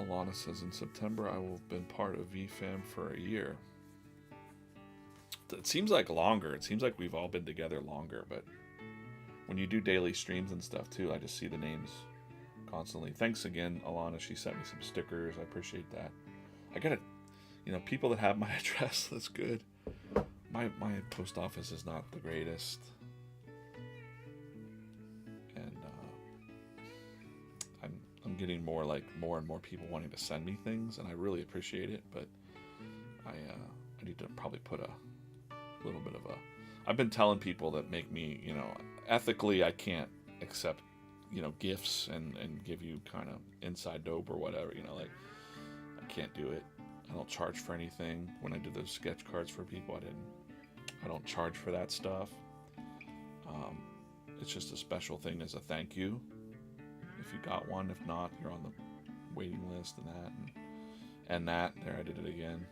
Alana says, in September I will have been part of VFam for a year. It seems like longer. It seems like we've all been together longer, but when you do daily streams and stuff too, I just see the names constantly. Thanks again, Alana. She sent me some stickers. I appreciate that. I gotta, people that have my address, that's good. My post office is not the greatest. And I'm getting more and more people wanting to send me things, and I really appreciate it, but I need to probably put a little bit of a... I've been telling people that make me, ethically I can't accept, gifts and give you kind of inside dope or whatever, I can't do it. I don't charge for anything. When I did those sketch cards for people, I don't charge for that stuff. It's just a special thing as a thank you. If you got one, if not, you're on the waiting list and that. There, I did it again.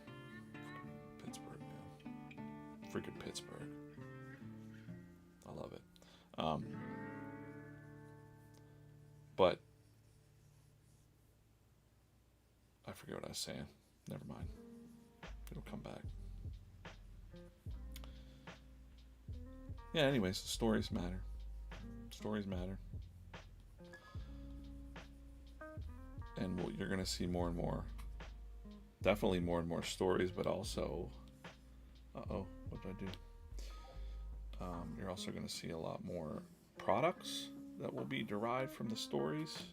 Pittsburgh, man. Freaking Pittsburgh. I love it. But I forget what I was saying. Never mind. It'll come back. Yeah, anyways, stories matter. Stories matter. And you're going to see more and more, definitely more and more stories, but also, what did I do? You're also going to see a lot more products that will be derived from the stories.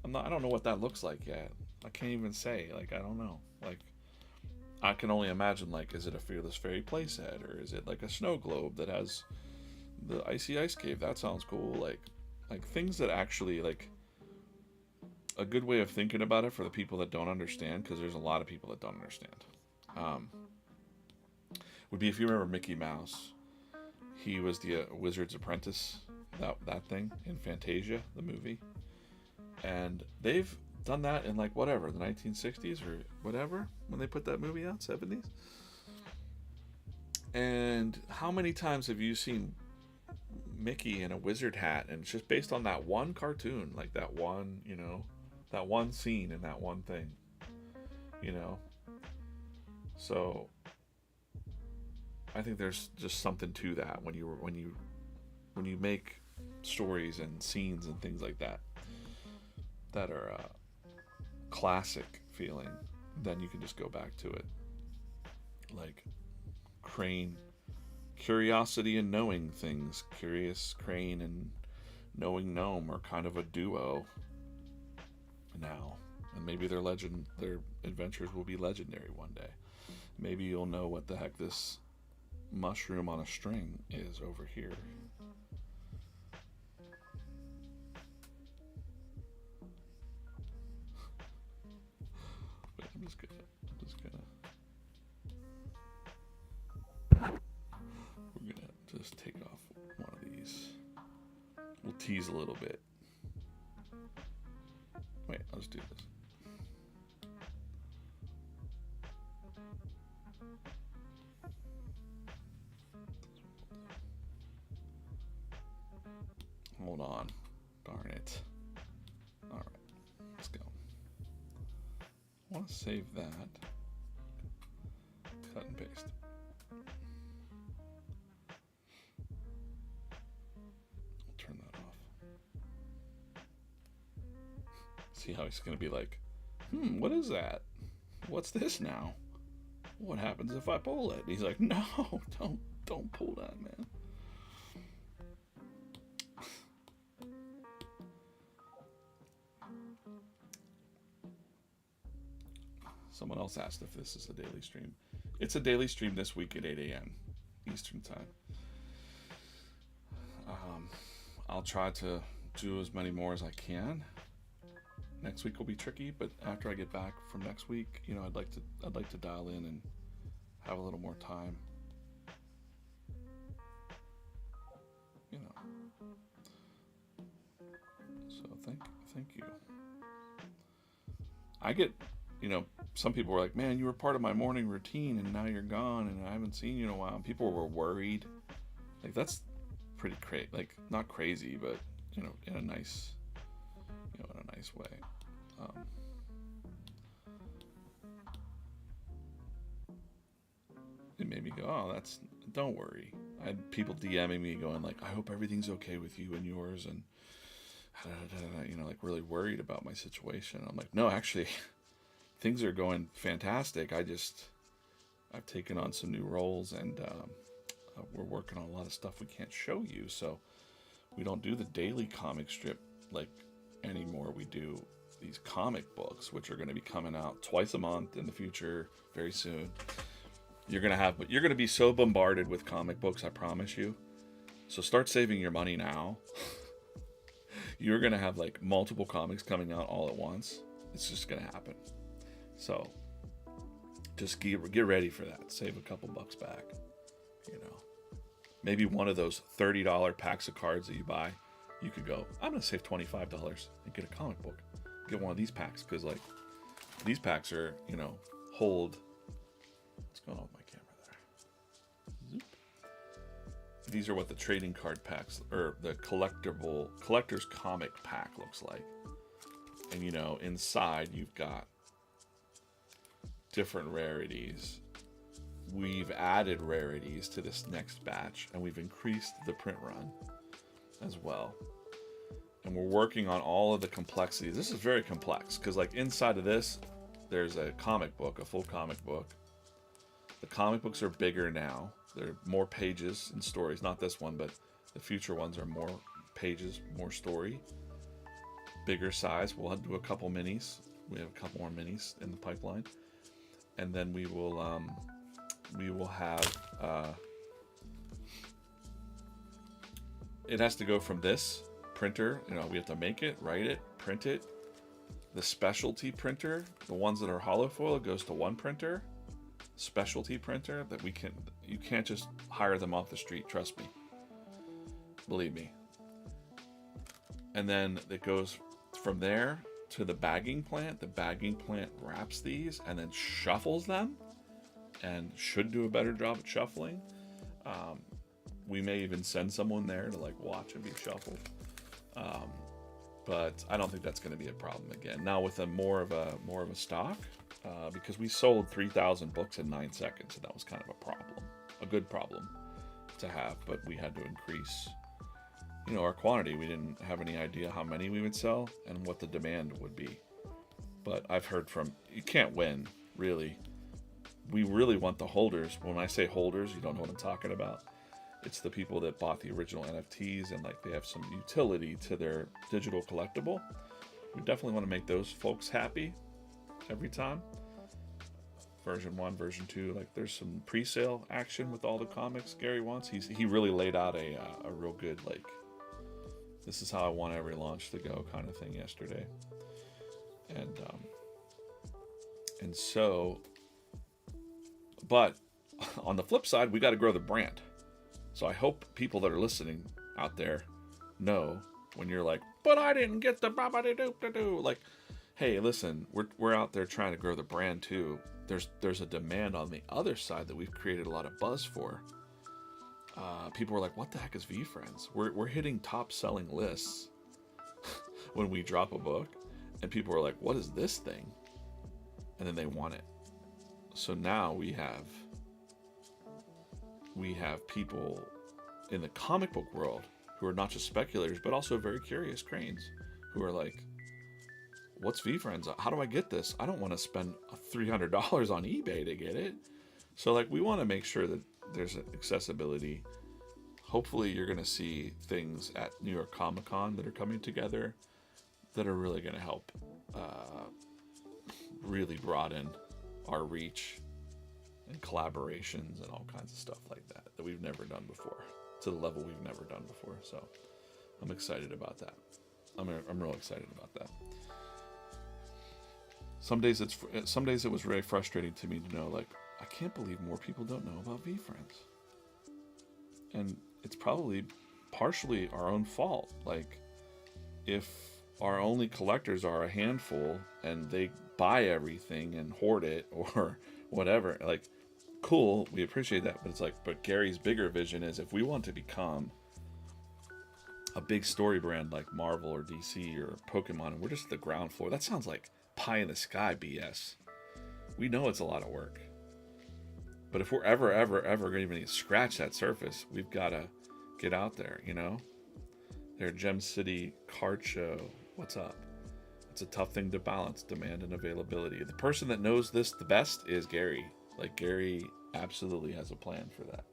I don't know what that looks like yet. I can't even say, I don't know. I can only imagine, is it a Fearless Fairy playset, or is it like a snow globe that has the icy ice cave? That sounds cool. Like things that actually, a good way of thinking about it for the people that don't understand, because there's a lot of people that don't understand, would be if you remember Mickey Mouse. He was the Wizard's Apprentice, that thing in Fantasia, the movie. And they've done that in the 1960s or whatever, when they put that movie out, 70s. And how many times have you seen Mickey in a wizard hat, and it's just based on that one cartoon, that one, that one scene and that one thing, So I think there's just something to that when you make stories and scenes and things like that are classic feeling, then you can just go back to it. Like Crane, Curiosity and Knowing Things. Curious Crane and Knowing Gnome are kind of a duo now, and maybe their adventures will be legendary one day. Maybe you'll know what the heck this mushroom on a string is over here. Wait, I'm just gonna we're gonna just take off one of these. We'll tease a little bit. Wait, I'll just do this. Hold on. Darn it. Alright, let's go. I want to save that. Cut and paste. I'll turn that off. See how he's going to be like, what is that? What's this now? What happens if I pull it? And he's like, no, don't pull that, man. Someone else asked if this is a daily stream. It's a daily stream this week at 8 a.m. Eastern time. I'll try to do as many more as I can. Next week will be tricky, but after I get back from next week, I'd like to dial in and have a little more time. So thank you. I get you know, some people were like, man, you were part of my morning routine and now you're gone and I haven't seen you in a while. And people were worried. Like, that's pretty crazy. Like, not crazy, but, you know, in a nice, you know, in a nice way. It made me go, oh, don't worry. I had people DMing me going like, I hope everything's okay with you and yours, and you know, like really worried about my situation. I'm like, no, actually, things are going fantastic. I've taken on some new roles, and we're working on a lot of stuff we can't show you. So we don't do the daily comic strip like anymore. We do these comic books, which are going to be coming out twice a month in the future, very soon. You're gonna be so bombarded with comic books, I promise you. So start saving your money now. You're gonna have like multiple comics coming out all at once. It's just gonna happen. So just get ready for that. Save a couple bucks back. You know, maybe one of those $30 packs of cards that you buy, you could go, I'm gonna save $25 and get a comic book. Get one of these packs, because like these packs are, you know, hold. What's going on with my camera there? Zoop. These are what the trading card packs, or the collector's comic pack looks like. And you know, inside you've got different rarities. We've added rarities to this next batch, and we've increased the print run as well. And we're working on all of the complexities. This is very complex, because like inside of this, there's a comic book, a full comic book. The comic books are bigger now. There are more pages and stories. Not this one, but the future ones are more pages, more story. Bigger size. We'll do a couple minis. We have a couple more minis in the pipeline. And then we will have... it has to go from this printer. You know, we have to make it, write it, print it. The specialty printer, the ones that are hollow foil, goes to one printer. Specialty printer that you can't just hire them off the street, trust me, believe me. And then it goes from there to the bagging plant. The bagging plant wraps these and then shuffles them, and should do a better job at shuffling. We may even send someone there to like watch and be shuffled, but I don't think that's going to be a problem again. Now with more of a stock, because we sold 3,000 books in 9 seconds, and that was kind of a problem, a good problem to have. But we had to increase, you know, our quantity. We didn't have any idea how many we would sell and what the demand would be. But I've heard from, you can't win, really. We really want the holders. When I say holders, you don't know what I'm talking about. It's the people that bought the original NFTs and like they have some utility to their digital collectible. We definitely want to make those folks happy every time. Version 1, version 2, like there's some pre-sale action with all the comics Gary wants. He really laid out a real good, like, this is how I want every launch to go kind of thing yesterday. And so, but on the flip side, we got to grow the brand. So I hope people that are listening out there know when you're like, but I didn't get the ba-ba-de-doop-de-doo. Like, hey, listen, we're out there trying to grow the brand too. There's a demand on the other side that we've created a lot of buzz for. People were like, what the heck is VeeFriends? We're hitting top selling lists when we drop a book, and people are like, what is this thing? And then they want it. So now we have people in the comic book world who are not just speculators, but also very curious cranes who are like, what's VeeFriends? How do I get this? I don't want to spend $300 on eBay to get it. So like, we want to make sure that there's accessibility. Hopefully you're going to see things at New York Comic Con that are coming together that are really going to help really broaden our reach and collaborations and all kinds of stuff like that we've never done before, to the level we've never done before. So I'm excited about that. I'm real excited about that. Some days it was really frustrating to me to know, like, I can't believe more people don't know about VeeFriends. And it's probably partially our own fault. Like, if our only collectors are a handful, and they buy everything and hoard it or whatever. Like, cool, we appreciate that, but it's like, but Gary's bigger vision is if we want to become a big story brand like Marvel or DC or Pokemon, and we're just at the ground floor. That sounds like pie in the sky BS. We know it's a lot of work. But if we're ever going to even scratch that surface, we've got to get out there, you know? Their Gem City card show. What's up? It's a tough thing to balance, demand and availability. The person that knows this the best is Gary. Like, Gary absolutely has a plan for that.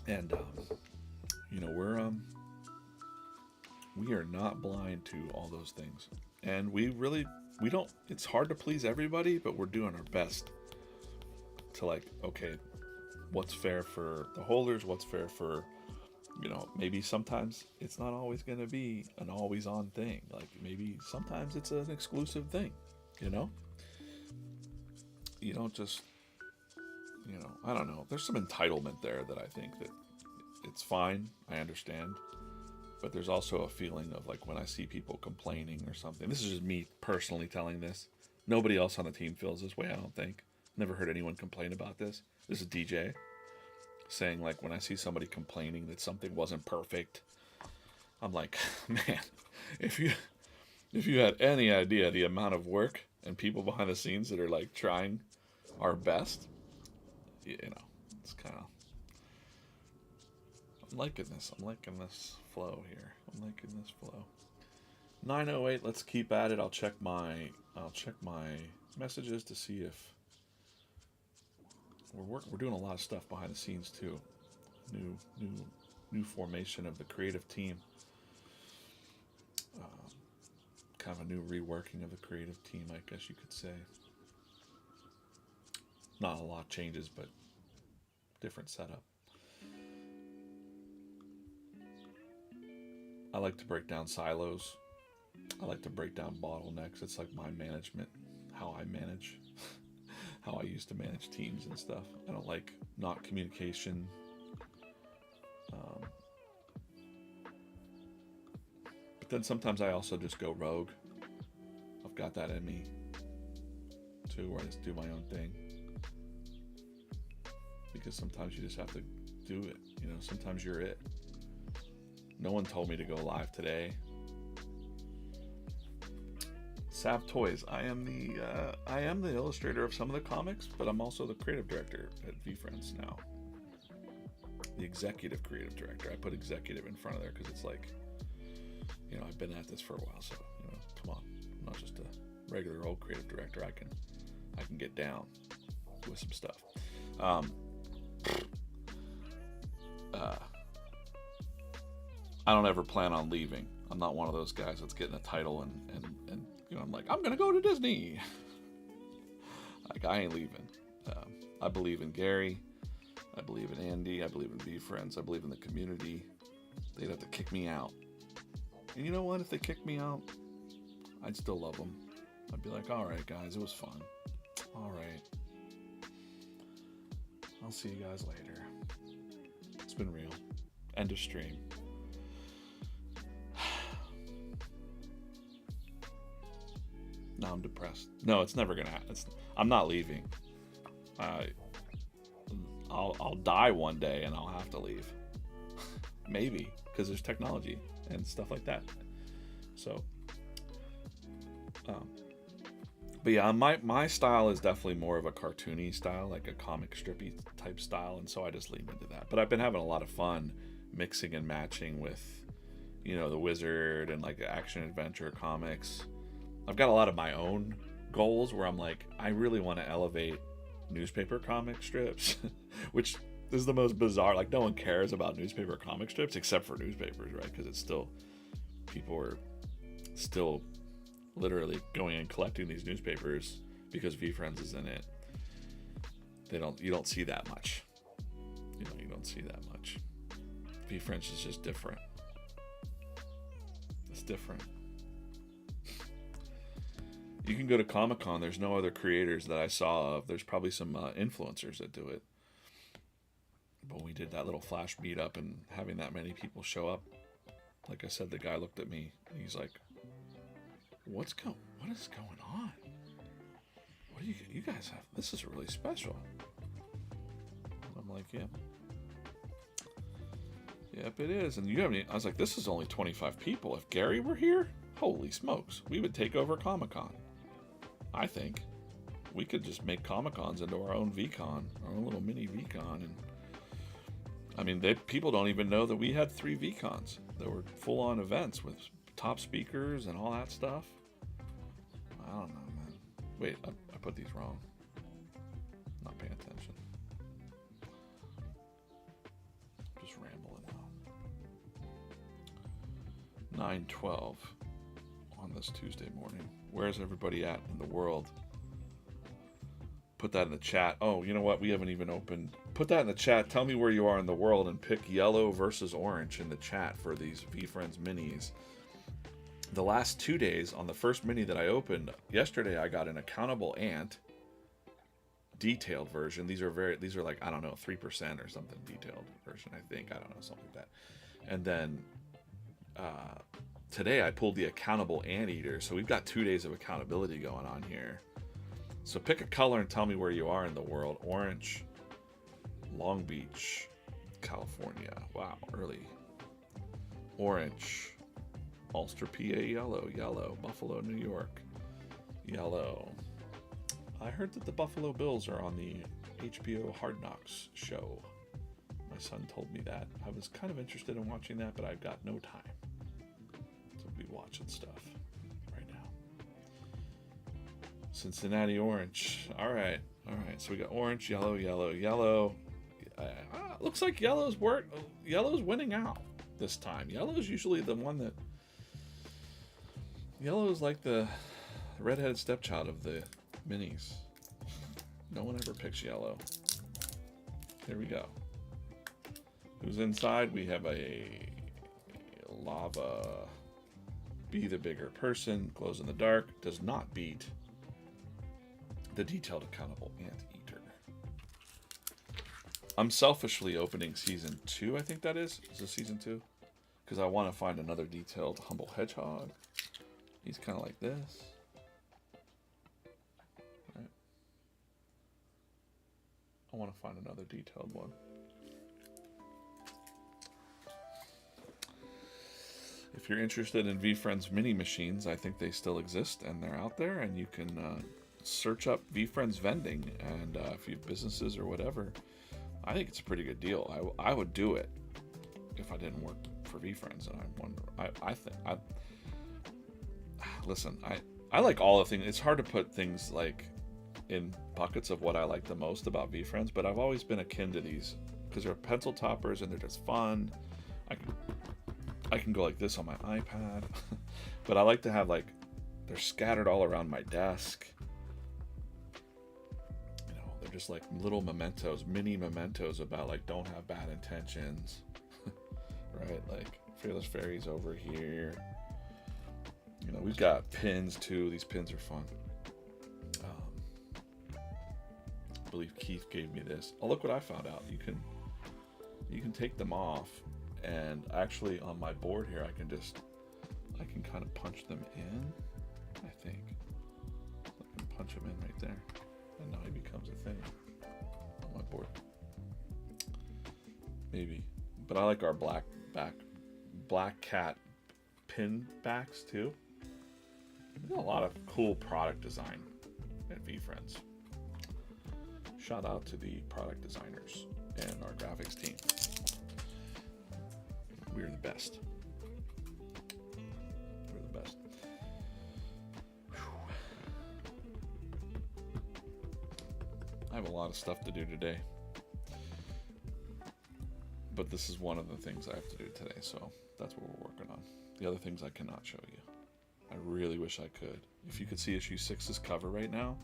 And, you know, we are not blind to all those things. And we don't, it's hard to please everybody, but we're doing our best to, like, okay, what's fair for the holders, what's fair for, you know, maybe sometimes it's not always going to be an always on thing. Like, maybe sometimes it's an exclusive thing, you know? You don't just, you know, I don't know. There's some entitlement there that I think that it's fine. I understand. But there's also a feeling of, like, when I see people complaining or something. This is just me personally telling this. Nobody else on the team feels this way, I don't think. Never heard anyone complain about this. This is DJ saying, like, when I see somebody complaining that something wasn't perfect, I'm like, man, if you had any idea the amount of work and people behind the scenes that are, like, trying our best, you know, it's kind of, I'm liking this flow here. I'm liking this flow. 9:08. Let's keep at it. I'll check my messages to see if we're doing a lot of stuff behind the scenes too. New formation of the creative team. Kind of a new reworking of the creative team, I guess you could say. Not a lot changes, but different setup. I like to break down silos. I like to break down bottlenecks. It's like my management, how I manage, how I used to manage teams and stuff. I don't like not communication. But then sometimes I also just go rogue. I've got that in me too, where I just do my own thing. Because sometimes you just have to do it. You know, sometimes you're it. No one told me to go live today. Sav Toys. I am the illustrator of some of the comics, but I'm also the creative director at VeeFriends now. The executive creative director. I put executive in front of there because it's like, you know, I've been at this for a while, so, you know, come on. I'm not just a regular old creative director. I can get down with some stuff. I don't ever plan on leaving. I'm not one of those guys that's getting a title and you know, I'm like, I'm gonna go to Disney. Like, I ain't leaving. I believe in Gary. I believe in Andy. I believe in VeeFriends. I believe in the community. They'd have to kick me out. And you know what? If they kicked me out, I'd still love them. I'd be like, all right, guys, it was fun. All right. I'll see you guys later. It's been real. End of stream. Now I'm depressed. No, it's never gonna happen. I'm not leaving. I'll die one day and I'll have to leave. Maybe, because there's technology and stuff like that. So, but yeah, my style is definitely more of a cartoony style, like a comic strippy type style, and so I just lean into that. But I've been having a lot of fun mixing and matching with, you know, the Wizard and like action adventure comics. I've got a lot of my own goals where I'm like, I really want to elevate newspaper comic strips, which is the most bizarre. Like, no one cares about newspaper comic strips except for newspapers, right? Because it's still, people are still literally going and collecting these newspapers because VeeFriends is in it. You don't see that much. You know, you don't see that much. VeeFriends is just different. It's different. You can go to Comic-Con. There's no other creators that I saw of. There's probably some influencers that do it. But we did that little flash meetup, and having that many people show up like I said, the guy looked at me and he's like, what is going on? What do you guys have? This is really special. And I'm like, yeah. Yep, it is. And I was like, this is only 25 people. If Gary were here, holy smokes, we would take over Comic-Con. I think we could just make Comic-Cons into our own VCon, our own little mini VCon. And I mean, people don't even know that we had 3 VCons. That were full-on events with top speakers and all that stuff. I don't know, man. Wait, I put these wrong. Not paying attention. Just rambling now. 9:12 on this Tuesday morning. Where's everybody at in the world? Put that in the chat. Oh, you know what? We haven't even opened. Put that in the chat. Tell me where you are in the world and pick yellow versus orange in the chat for these VeeFriends minis. The last 2 days on the first mini that I opened yesterday, I got an Accountable Ant detailed version. These are like, I don't know, 3% or something detailed version, I think. I don't know, something like that. And then today I pulled the Accountable Anteater. So we've got 2 days of accountability going on here. So pick a color and tell me where you are in the world. Orange, Long Beach, California. Wow, early. Orange, Ulster, PA, yellow. Buffalo, New York, yellow. I heard that the Buffalo Bills are on the HBO Hard Knocks show. My son told me that. I was kind of interested in watching that, but I've got no time to be watching stuff right now. Cincinnati orange. All right. So we got orange, yellow. Looks like yellow's winning out this time. Yellow's usually the one that. Yellow is like the redheaded stepchild of the minis. No one ever picks yellow. Here we go. Who's inside? We have a lava. Be the bigger person. Glows in the dark. Does not beat the detailed Accountable Anteater. I'm selfishly opening season 2. I think that is. Is this season 2? Because I want to find another detailed Humble Hedgehog. He's kind of like this. Right. I want to find another detailed one. If you're interested in VeeFriends mini machines, I think they still exist and they're out there, and you can search up VeeFriends vending, and if you have businesses or whatever, I think it's a pretty good deal. I would do it if I didn't work for VeeFriends, and listen, I like all the things. It's hard to put things like in buckets of what I like the most about VeeFriends, but I've always been akin to these because they're pencil toppers and they're just fun. I can go like this on my iPad, but I like to have like, they're scattered all around my desk. You know, they're just like little mementos, mini mementos about like, don't have bad intentions, right? Like Fearless Fairies over here. You know, we've got pins too. These pins are fun. I believe Keith gave me this. Oh, look what I found out. You can take them off, and actually on my board here, I can kind of punch them in. I think I can punch him in right there, and now he becomes a thing on my board. Maybe, but I like our black cat pin backs too. There's a lot of cool product design at VeeFriends. Shout out to the product designers and our graphics team. We're the best. We're the best. Whew. I have a lot of stuff to do today, but this is one of the things I have to do today, so that's what we're working on. The other things I cannot show you. I really wish I could. If you could see issue 6's cover right now,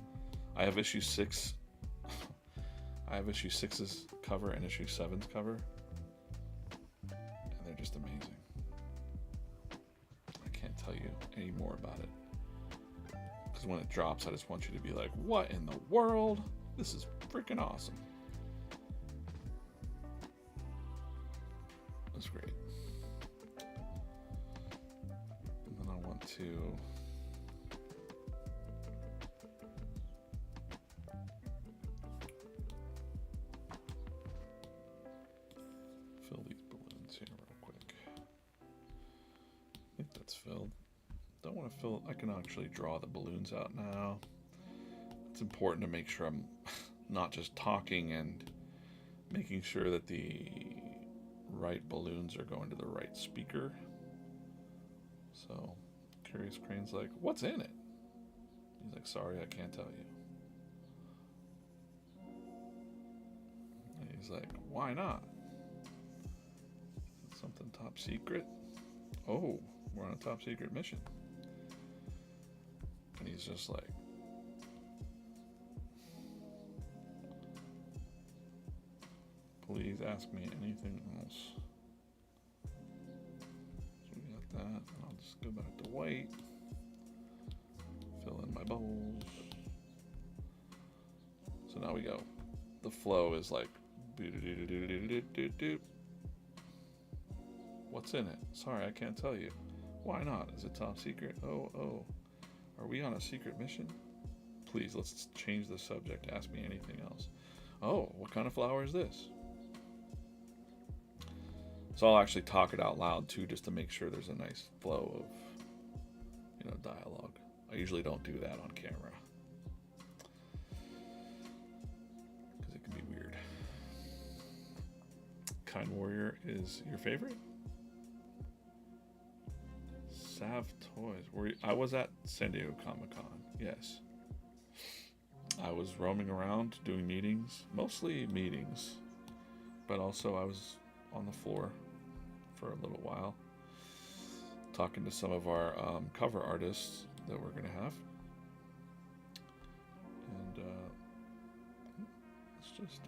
I have issue 6. I have issue 6's cover and issue 7's cover, and they're just amazing. I can't tell you any more about it, because when it drops, I just want you to be like, what in the world? This is freaking awesome. That's great. to fill these balloons here real quick. I think that's filled. Don't want to fill, I can actually draw the balloons out now. It's important to make sure I'm not just talking and making sure that the right balloons are going to the right speaker. So Curious Crane's like, what's in it? He's like, sorry, I can't tell you. And he's like, why not? Is it something top secret? Oh, we're on a top secret mission. And he's just like, please ask me anything else. So we got that. And I'll just go back to white. Fill in my bowls. So now we go. The flow is like, what's in it? Sorry, I can't tell you. Why not? Is it top secret? Oh. Are we on a secret mission? Please, let's change the subject. Ask me anything else. Oh, what kind of flower is this? So I'll actually talk it out loud too, just to make sure there's a nice flow of, dialogue. I usually don't do that on camera because it can be weird. Kind Warrior is your favorite? Sav Toys. I was at San Diego Comic-Con, yes. I was roaming around doing meetings, mostly meetings, but also I was on the floor for a little while, talking to some of our cover artists that we're going to have. And it's just,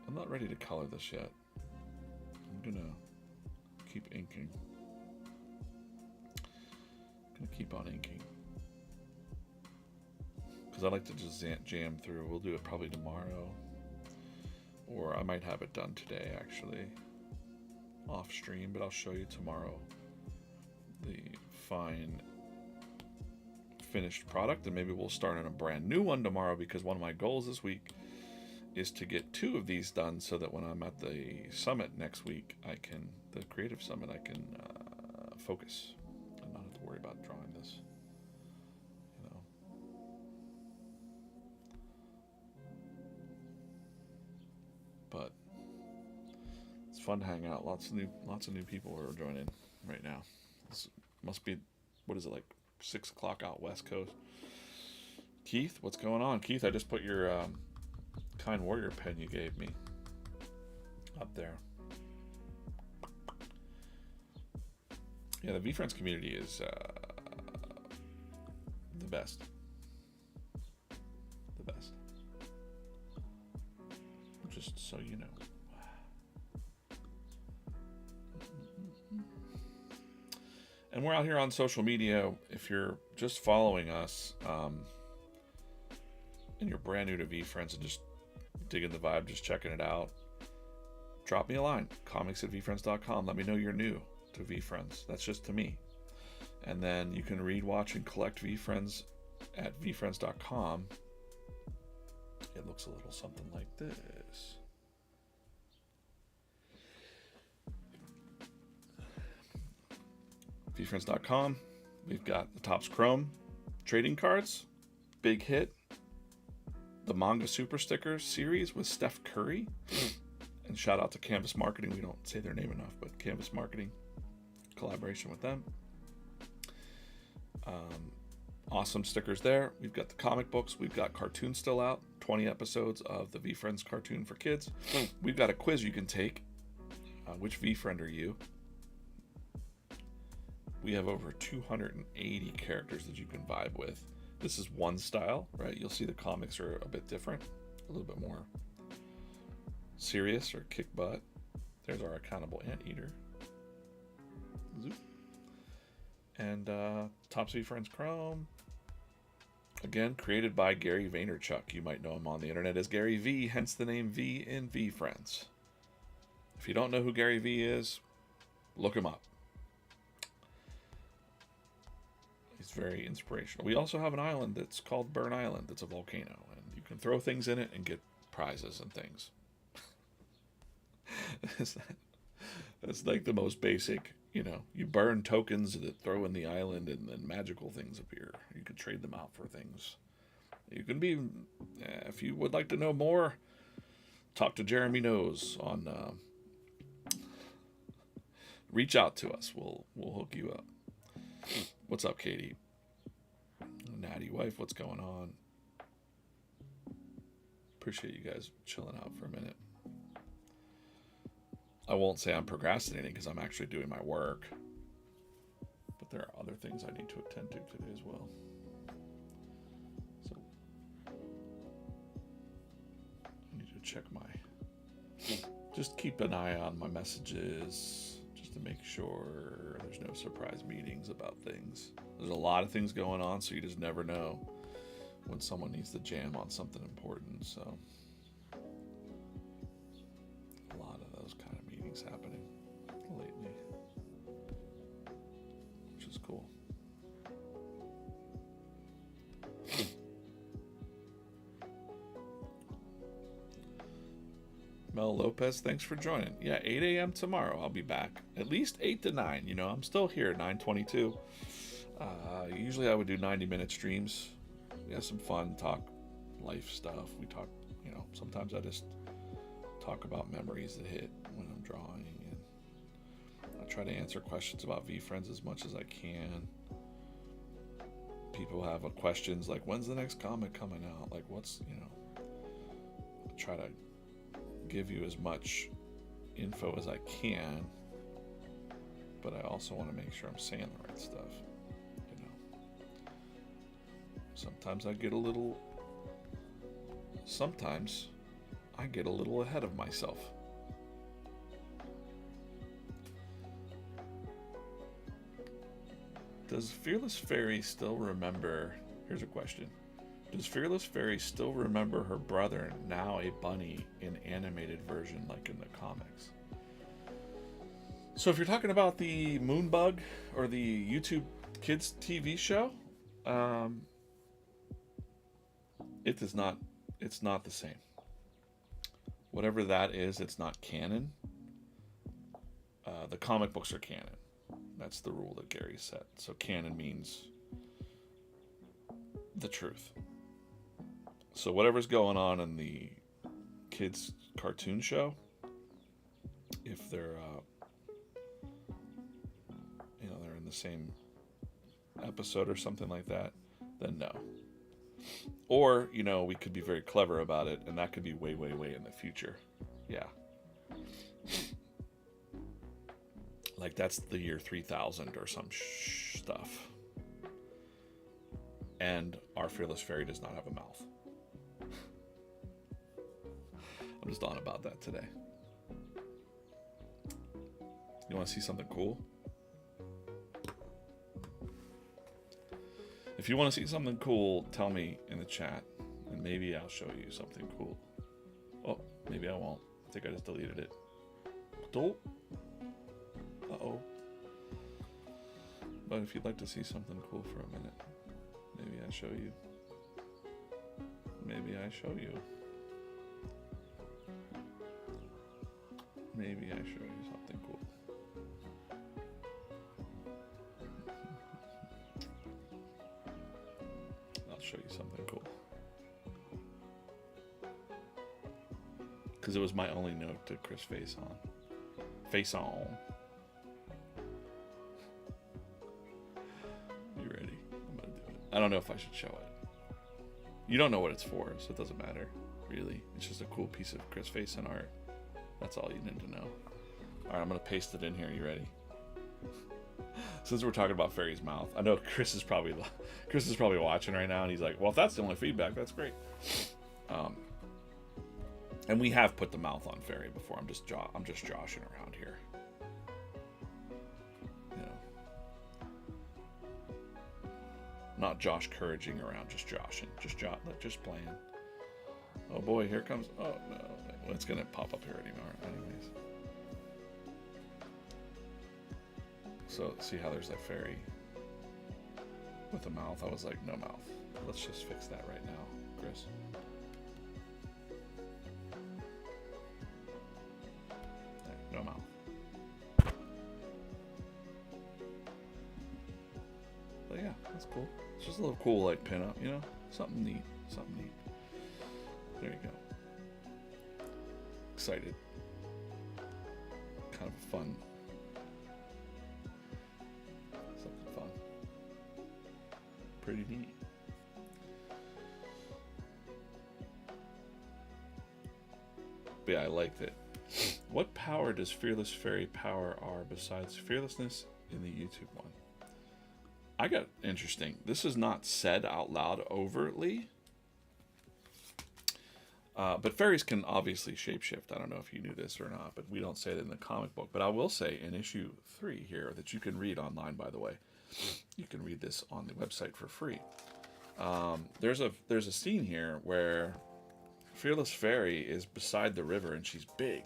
I'm not ready to color this yet. I'm going to keep inking. I'm going to keep on inking. Because I like to just jam through. We'll do it probably tomorrow. Or I might have it done today, actually, off stream, but I'll show you tomorrow the fine finished product, and maybe we'll start on a brand new one tomorrow, because one of my goals this week is to get 2 of these done so that when I'm at the summit next week, the creative summit, I can focus and not have to worry about drawing this. But it's fun to hang out. Lots of new people are joining right now. This must be, what is it, like 6 o'clock out West Coast. Keith, what's going on? Keith, I just put your Kind Warrior pen you gave me up there. Yeah, the VeeFriends community is the best. The best. Just so you know. And we're out here on social media. If you're just following us and you're brand new to VeeFriends and just digging the vibe, just checking it out, drop me a line, comics@VeeFriends.com. Let me know you're new to VeeFriends. That's just to me. And then you can read, watch, and collect VeeFriends at VeeFriends.com. It looks a little something like this. VeeFriends.com. We've got the Topps Chrome trading cards, big hit. The Manga Super Stickers series with Steph Curry. And shout out to Canvas Marketing. We don't say their name enough, but Canvas Marketing, collaboration with them. Awesome stickers there. We've got the comic books. We've got cartoons still out. 20 episodes of the VeeFriends cartoon for kids. We've got a quiz you can take. Which VeeFriend are you? We have over 280 characters that you can vibe with. This is one style, right? You'll see the comics are a bit different, a little bit more serious or kick butt. There's our accountable anteater. Zoop. And Topps VeeFriends Chrome. Again, created by Gary Vaynerchuk. You might know him on the internet as Gary V, hence the name V in VeeFriends. If you don't know who Gary V is, Look him up. He's very inspirational. We also have an island that's called Burn Island. That's a volcano, and you can throw things in it and get prizes and things. That's like the most basic. You know, you burn tokens that throw in the island, and then magical things appear. You can trade them out for things. You can be, if you would like to know more, talk to Jeremy Knows on. Reach out to us. We'll hook you up. What's up, Katie? Natty wife, what's going on? Appreciate you guys chilling out for a minute. I won't say I'm procrastinating because I'm actually doing my work. But there are other things I need to attend to today as well. So I need to check just keep an eye on my messages just to make sure there's no surprise meetings about things. There's a lot of things going on, so you just never know when someone needs to jam on something important. So a lot of those kind of meetings happening lately, which is cool. Mel Lopez, thanks for joining. Yeah, 8 a.m. tomorrow. I'll be back. At least 8 to 9. You know, I'm still here at 9:22. Usually I would do 90-minute streams. We have some fun, talk life stuff. We talk, you know, sometimes I just talk about memories that hit when I'm drawing. And I try to answer questions about VeeFriends as much as I can. People have questions like, when's the next comic coming out? Like, what's, you know, I try to give you as much info as I can, but I also want to make sure I'm saying the right stuff. You know, sometimes I get a little ahead of myself. Does Fearless Fairy still remember? Here's a question. Does Fearless Fairy still remember her brother, now a bunny, in animated version like in the comics? So if you're talking about the Moonbug or the YouTube Kids TV show, it's not the same. Whatever that is, it's not canon. The comic books are canon. That's the rule that Gary set. So canon means the truth. So whatever's going on in the kids cartoon show, if they're they're in the same episode or something like that, then no. Or, you know, we could be very clever about it, and that could be way, way, way in the future. Yeah. Like that's the year 3000 or some stuff. And our Fearless Fairy does not have a mouth. I'm just on about that today. You want to see something cool? If you want to see something cool, tell me in the chat, and maybe I'll show you something cool. Oh, maybe I won't. I think I just deleted it. Uh-oh. But if you'd like to see something cool for a minute, maybe I show you. Maybe I show you. Maybe I show you something cool. I'll show you something cool. Because it was my only note to Chris Face On. Face On. You ready? I'm gonna do it. I don't know if I should show it. You don't know what it's for, so it doesn't matter, really. It's just a cool piece of Chris Face On art. That's all you need to know. Alright, I'm gonna paste it in here. You ready? Since we're talking about Fairy's mouth, I know Chris is probably watching right now, and he's like, "Well, if that's the only feedback, that's great." And we have put the mouth on Fairy before. I'm just joshing around here. You know, not Josh Couraging around, just joshing, just playing. Oh boy, here comes. Oh no, it's gonna pop up here anymore. Anyways. So see how there's that fairy with a mouth? I was like, no mouth. Let's just fix that right now, Chris. There, no mouth. But yeah, that's cool. It's just a little cool like pin up, you know? Something neat. Something neat. There you go. Excited. Kind of fun. Something fun. Pretty neat. But yeah, I liked it. What power does Fearless Fairy power R besides fearlessness in the YouTube one? I got interesting. This is not said out loud overtly. But fairies can obviously shapeshift. I don't know if you knew this or not, but we don't say it in the comic book. But I will say in issue 3 here that you can read online, by the way. You can read this on the website for free. There's a scene here where Fearless Fairy is beside the river and she's big.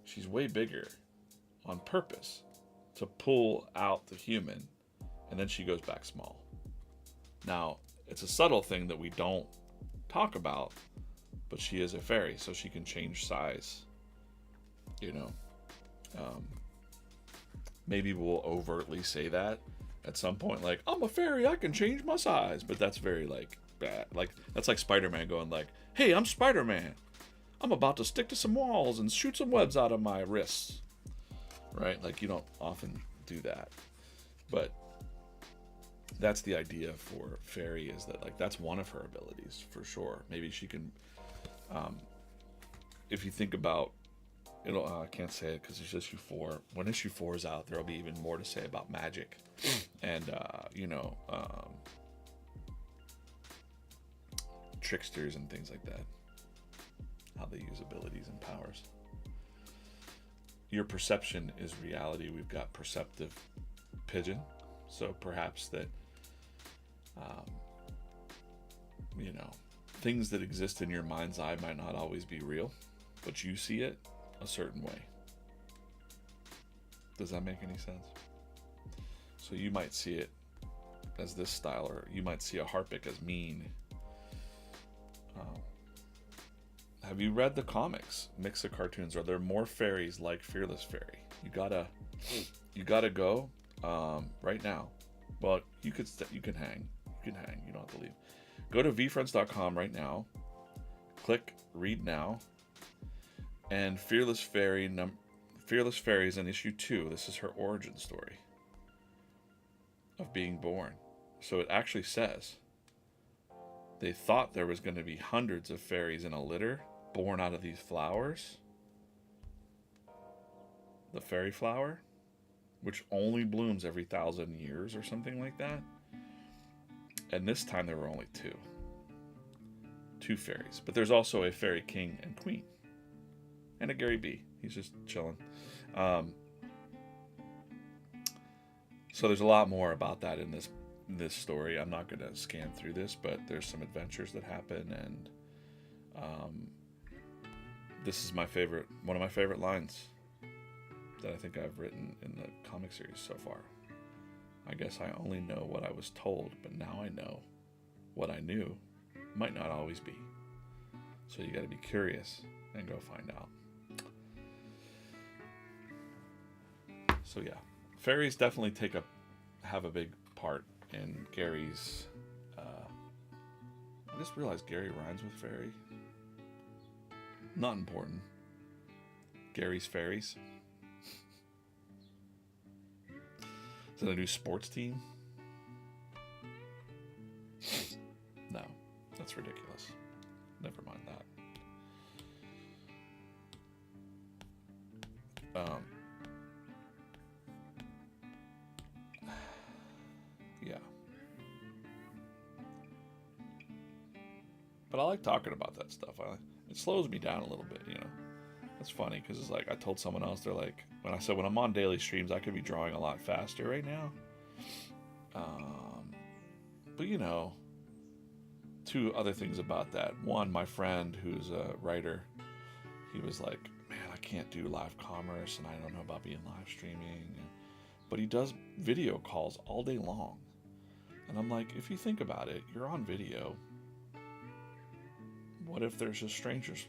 She's way bigger on purpose to pull out the human, and then she goes back small. Now, it's a subtle thing that we don't talk about, but she is a fairy, so she can change size. You know, maybe we'll overtly say that at some point, like, I'm a fairy, I can change my size. But that's very like bad. Like that's like Spider-Man going like, hey, I'm Spider-Man. I'm about to stick to some walls and shoot some webs out of my wrists. Right? Like you don't often do that, but that's the idea for fairy, is that like that's one of her abilities for sure. Maybe she can. If you think about, I can't say it because it's issue 4. When issue 4 is out, there'll be even more to say about magic and tricksters and things like that. How they use abilities and powers. Your perception is reality. We've got perceptive pigeon, so perhaps that things that exist in your mind's eye might not always be real, but you see it a certain way. Does that make any sense? So you might see it as this style, or you might see a Harpic as mean. Have you read the comics? Mix of cartoons. Are there more fairies like Fearless Fairy? You gotta go right now. Well, you can hang. You can hang. You don't have to leave. Go to VeeFriends.com right now. Click Read Now. And Fearless Fairies in issue 2. This is her origin story of being born. So it actually says they thought there was going to be hundreds of fairies in a litter born out of these flowers. The fairy flower, which only blooms every 1,000 years or something like that. And this time there were only 2 fairies. But there's also a fairy king and queen. And a Gary B. He's just chilling. So there's a lot more about that in this story. I'm not going to scan through this, but there's some adventures that happen, and this is one of my favorite lines that I think I've written in the comic series so far. I guess I only know what I was told, but now I know what I knew might not always be. So you got to be curious and go find out. So yeah, fairies definitely have a big part in Gary's. I just realized Gary rhymes with fairy. Not important. Gary's Fairies. Is that a new sports team? No, that's ridiculous. Never mind that. Yeah. But I like talking about that stuff. It slows me down a little bit, you know. It's funny because it's like I told someone else, they're like, when I said when I'm on daily streams, I could be drawing a lot faster right now. But you know, 2 other things about that. One, my friend who's a writer, he was like, man, I can't do live commerce and I don't know about being live streaming. but he does video calls all day long. And I'm like, if you think about it, you're on video. What if there's just strangers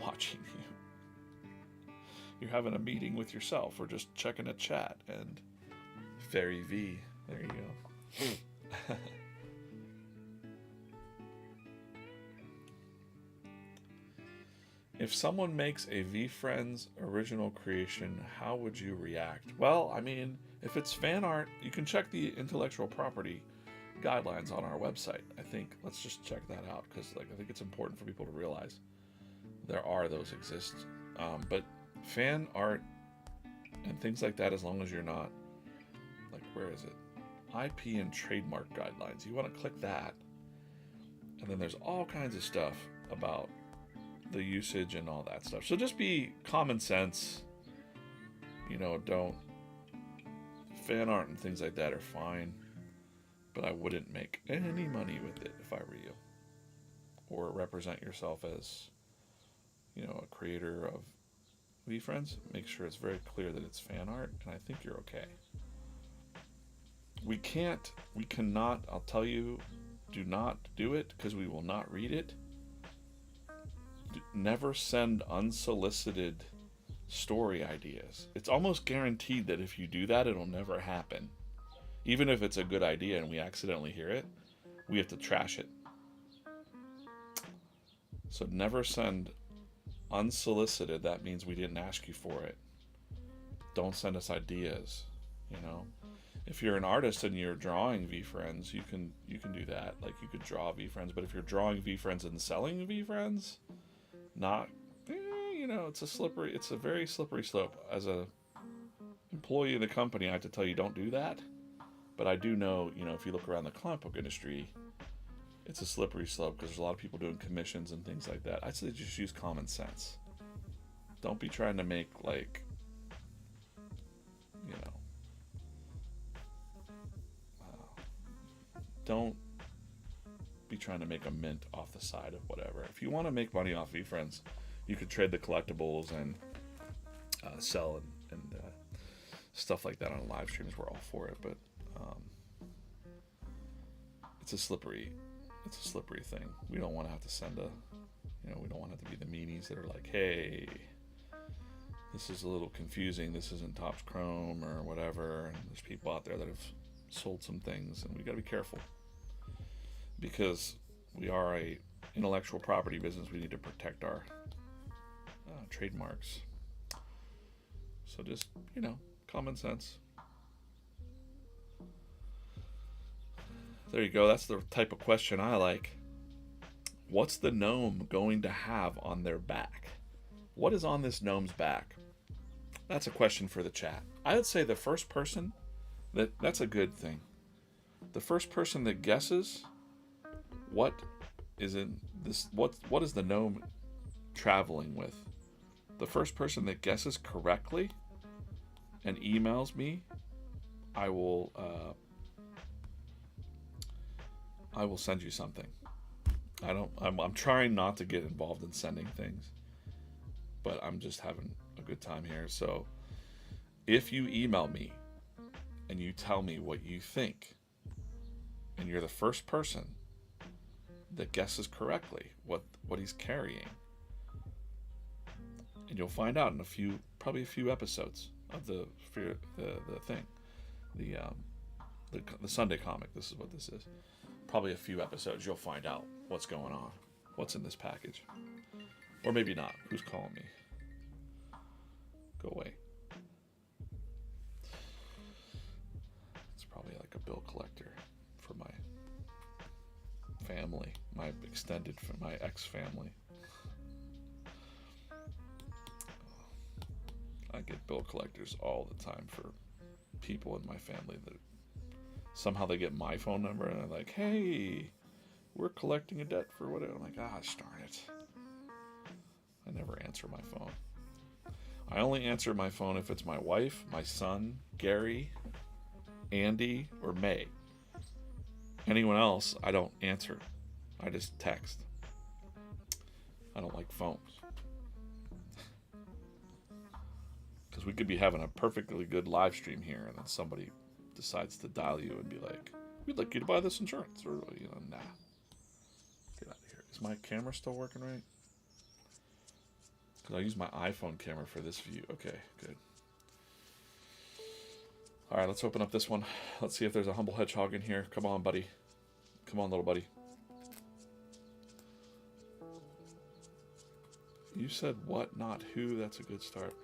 watching you? You're having a meeting with yourself or just checking a chat, and Fairy V, there you go. If someone makes a VeeFriends original creation, how would you react? Well, I mean, if it's fan art, you can check the intellectual property guidelines on our website. I think let's just check that out, because I think it's important for people to realize those exist. But fan art and things like that, as long as you're not where is it? IP and trademark guidelines. You want to click that, and then there's all kinds of stuff about the usage and all that stuff. So just be common sense. Don't fan art and things like that are fine, but I wouldn't make any money with it if I were you, or represent yourself as a creator of VeeFriends. Make sure it's very clear that it's fan art, and I think you're okay. We cannot, I'll tell you, do not do it, because we will not read it. Never send unsolicited story ideas. It's almost guaranteed that if you do that, it'll never happen. Even if it's a good idea and we accidentally hear it, we have to trash it. So never send unsolicited. That means we didn't ask you for it. Don't send us ideas, If you're an artist and you're drawing VeeFriends, you can do that. You could draw VeeFriends, but if you're drawing VeeFriends and selling VeeFriends, it's a very slippery slope. As a employee of the company, I have to tell you, don't do that. But I do know, if you look around the comic book industry, it's a slippery slope, because there's a lot of people doing commissions and things like that. I'd say just use common sense. Don't be trying to make don't be trying to make a mint off the side of whatever. If you want to make money off VeeFriends, you could trade the collectibles and sell and stuff like that on live streams. We're all for it, but it's a slippery thing. We don't want to have to send we don't want it to be the meanies that are like, hey, this is a little confusing, this isn't Topps Chrome or whatever, and there's people out there that have sold some things, and we got to be careful, because we are a intellectual property business. We need to protect our trademarks. So just common sense. There you go. That's the type of question I like. What's the gnome going to have on their back? What is on this gnome's back? That's a question for the chat. I would say the first person that's a good thing. The first person that guesses what is in this, what is the gnome traveling with? The first person that guesses correctly and emails me, I will send you something. I'm trying not to get involved in sending things, but I'm just having a good time here. So if you email me and you tell me what you think, and you're the first person that guesses correctly what he's carrying, and you'll find out in probably a few episodes of the thing, the Sunday comic. This is what this is. Probably a few episodes, you'll find out what's going on, what's in this package, or maybe not. Who's calling me? Go away. It's probably like a bill collector for my family, my ex-family. I get bill collectors all the time for people in my family that somehow they get my phone number and they're like, hey, we're collecting a debt for whatever. I'm like, gosh darn it. I never answer my phone. I only answer my phone if it's my wife, my son, Gary, Andy, or May. Anyone else, I don't answer. I just text. I don't like phones. Because we could be having a perfectly good live stream here, and then somebody decides to dial you and be like, "We'd like you to buy this insurance," or nah, get out of here. Is my camera still working right? Because I use my iPhone camera for this view. Okay, good. All right, let's open up this one. Let's see if there's a humble hedgehog in here. Come on, buddy. Come on, little buddy. You said what, not who. That's a good start.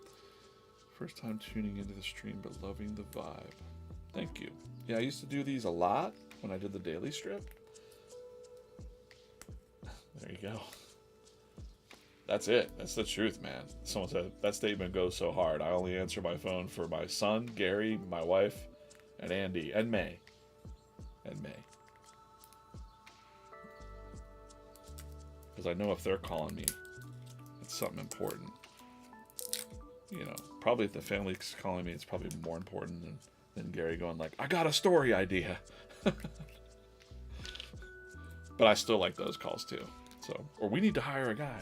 First time tuning into the stream, but loving the vibe. Thank you. Yeah, I used to do these a lot when I did the daily strip. There you go. That's it. That's the truth, man. Someone said that statement goes so hard. I only answer my phone for my son, Gary, my wife, and Andy, and May. And May. Because I know if they're calling me, it's something important. Probably if the family's calling me, it's probably more important than Gary going like, I got a story idea. But I still like those calls too. So, or we need to hire a guy,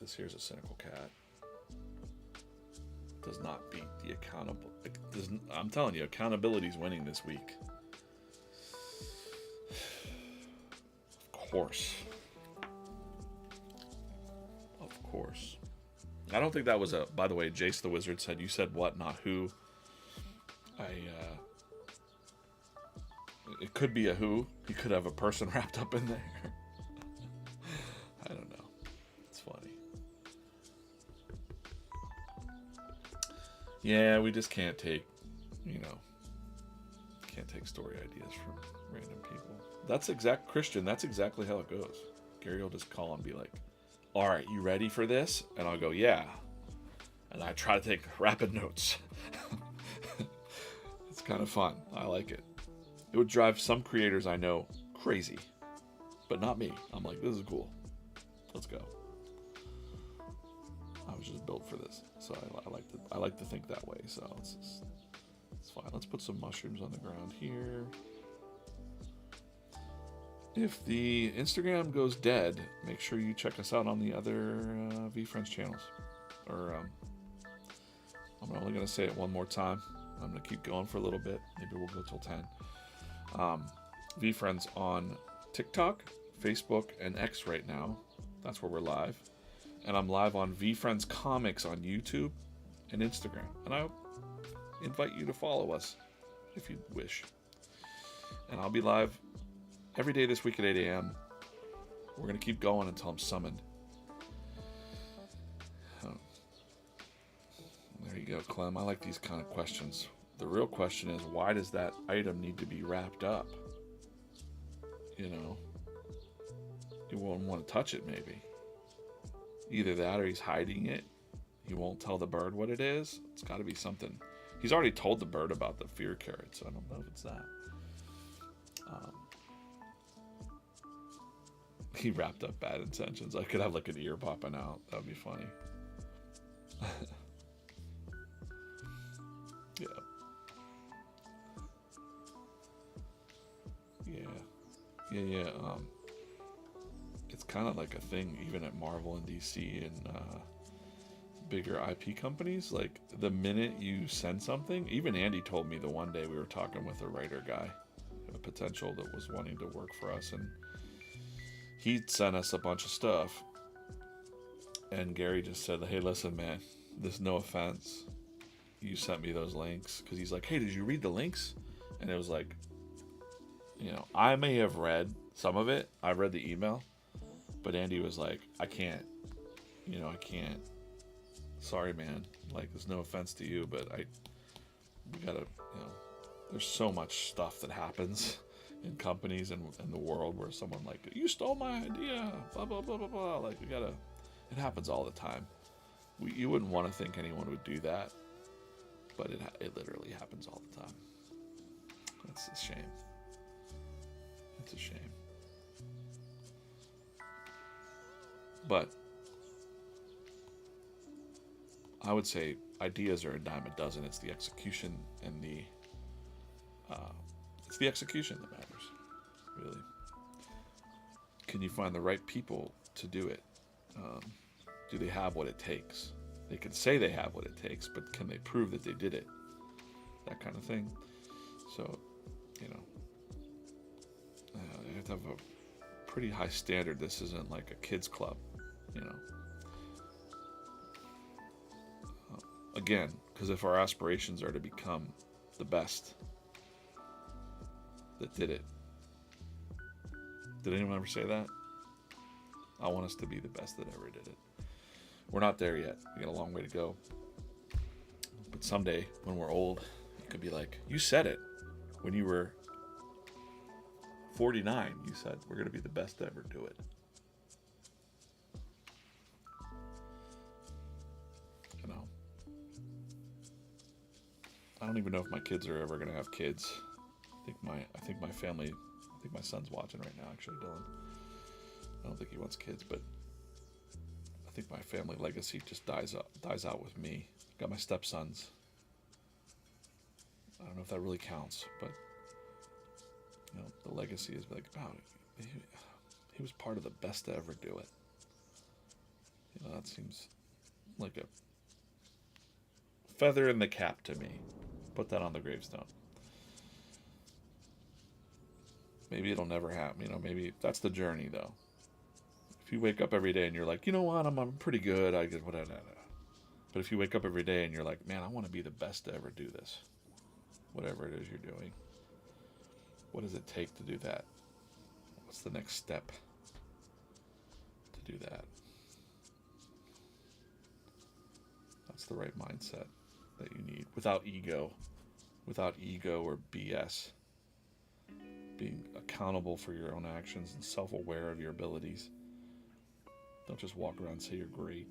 This here's a cynical cat. Does not beat the accountable. I'm telling you, accountability's winning this week. Of course. Of course. I don't think that was a. By the way, Jace the Wizard said, "You said what, not who." It could be a who. He could have a person wrapped up in there. I don't know. It's funny. Yeah, we just can't take, can't take story ideas from random people. Christian, that's exactly how it goes. Gary will just call and be like, all right, you ready for this? And I'll go, yeah. And I try to take rapid notes. It's kind of fun. I like it. It would drive some creators I know crazy, but not me. I'm like, this is cool. Let's go. I was just built for this, so I like to think that way. So it's fine. Let's put some mushrooms on the ground here. If the Instagram goes dead, make sure you check us out on the other VeeFriends channels. Or I'm only going to say it one more time. I'm going to keep going for a little bit. Maybe we'll go till 10. VeeFriends on TikTok, Facebook, and X right now. That's where we're live. And I'm live on VeeFriends Comics on YouTube and Instagram. And I invite you to follow us if you wish. And I'll be live every day this week at 8 a.m. We're going to keep going until I'm summoned. There you go, Clem. I like these kind of questions. The real question is, why does that item need to be wrapped up? You won't want to touch it, maybe. Either that or he's hiding it. He won't tell the bird what it is. It's got to be something. He's already told the bird about the fear carrot, so I don't know if it's that. He wrapped up bad intentions. I could have like an ear popping out. That would be funny. Yeah. It's kind of like a thing even at Marvel and DC and bigger IP companies. Like the minute you send something, even Andy told me the one day we were talking with a writer guy, a potential that was wanting to work for us, and he sent us a bunch of stuff, and Gary just said, hey, listen, man, this no offense, you sent me those links, because he's like, hey, did you read the links? And it was like, I may have read some of it. I read the email, but Andy was like, I can't. Sorry, man. Like, there's no offense to you, but we gotta, there's so much stuff that happens in companies and in the world where someone like, you stole my idea, blah, blah, blah, blah, blah. Like, it happens all the time. You wouldn't want to think anyone would do that, but it literally happens all the time. That's a shame. It's a shame. But I would say ideas are a dime a dozen. It's the execution and it's the execution that matters, really. Can you find the right people to do it? Do they have what it takes? They can say they have what it takes, but can they prove that they did it? That kind of thing. So, you have to have a pretty high standard. This isn't like a kids club, Again, because if our aspirations are to become the best that did it. Did anyone ever say that? I want us to be the best that ever did it. We're not there yet. We got a long way to go. But someday, when we're old, you could be like, you said it. When you were 49, you said, we're going to be the best to ever do it. I don't even know if my kids are ever going to have kids. I think my family, my son's watching right now, actually, Dylan. I don't think he wants kids, but I think my family legacy just dies out with me. Got my stepsons. I don't know if that really counts, but the legacy is like, wow, he was part of the best to ever do it. That seems like a feather in the cap to me. Put that on the gravestone. Maybe it'll never happen. Maybe that's the journey, though. If you wake up every day and you're like, you know what, I'm pretty good. I get whatever. But if you wake up every day and you're like, man, I want to be the best to ever do this, whatever it is you're doing, what does it take to do that? What's the next step to do that? That's the right mindset that you need, without ego or BS. Being accountable for your own actions and self-aware of your abilities. Don't just walk around and say you're great.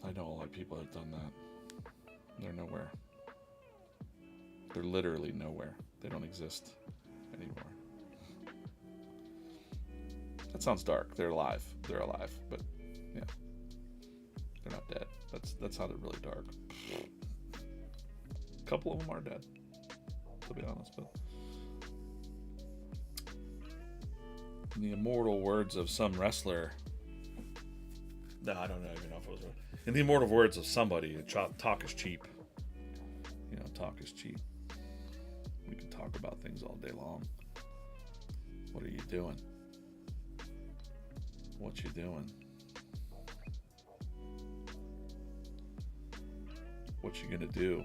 I know a lot of people have done that. They're nowhere. They're literally nowhere. They don't exist anymore. That sounds dark. They're alive, but yeah, they're not dead. That sounded really dark. A couple of them are dead, to be honest. But in the immortal words of some wrestler, no, I don't even know if it was. In the immortal words of somebody, talk is cheap. Talk is cheap. We can talk about things all day long. What are you doing? What you doing? What you gonna do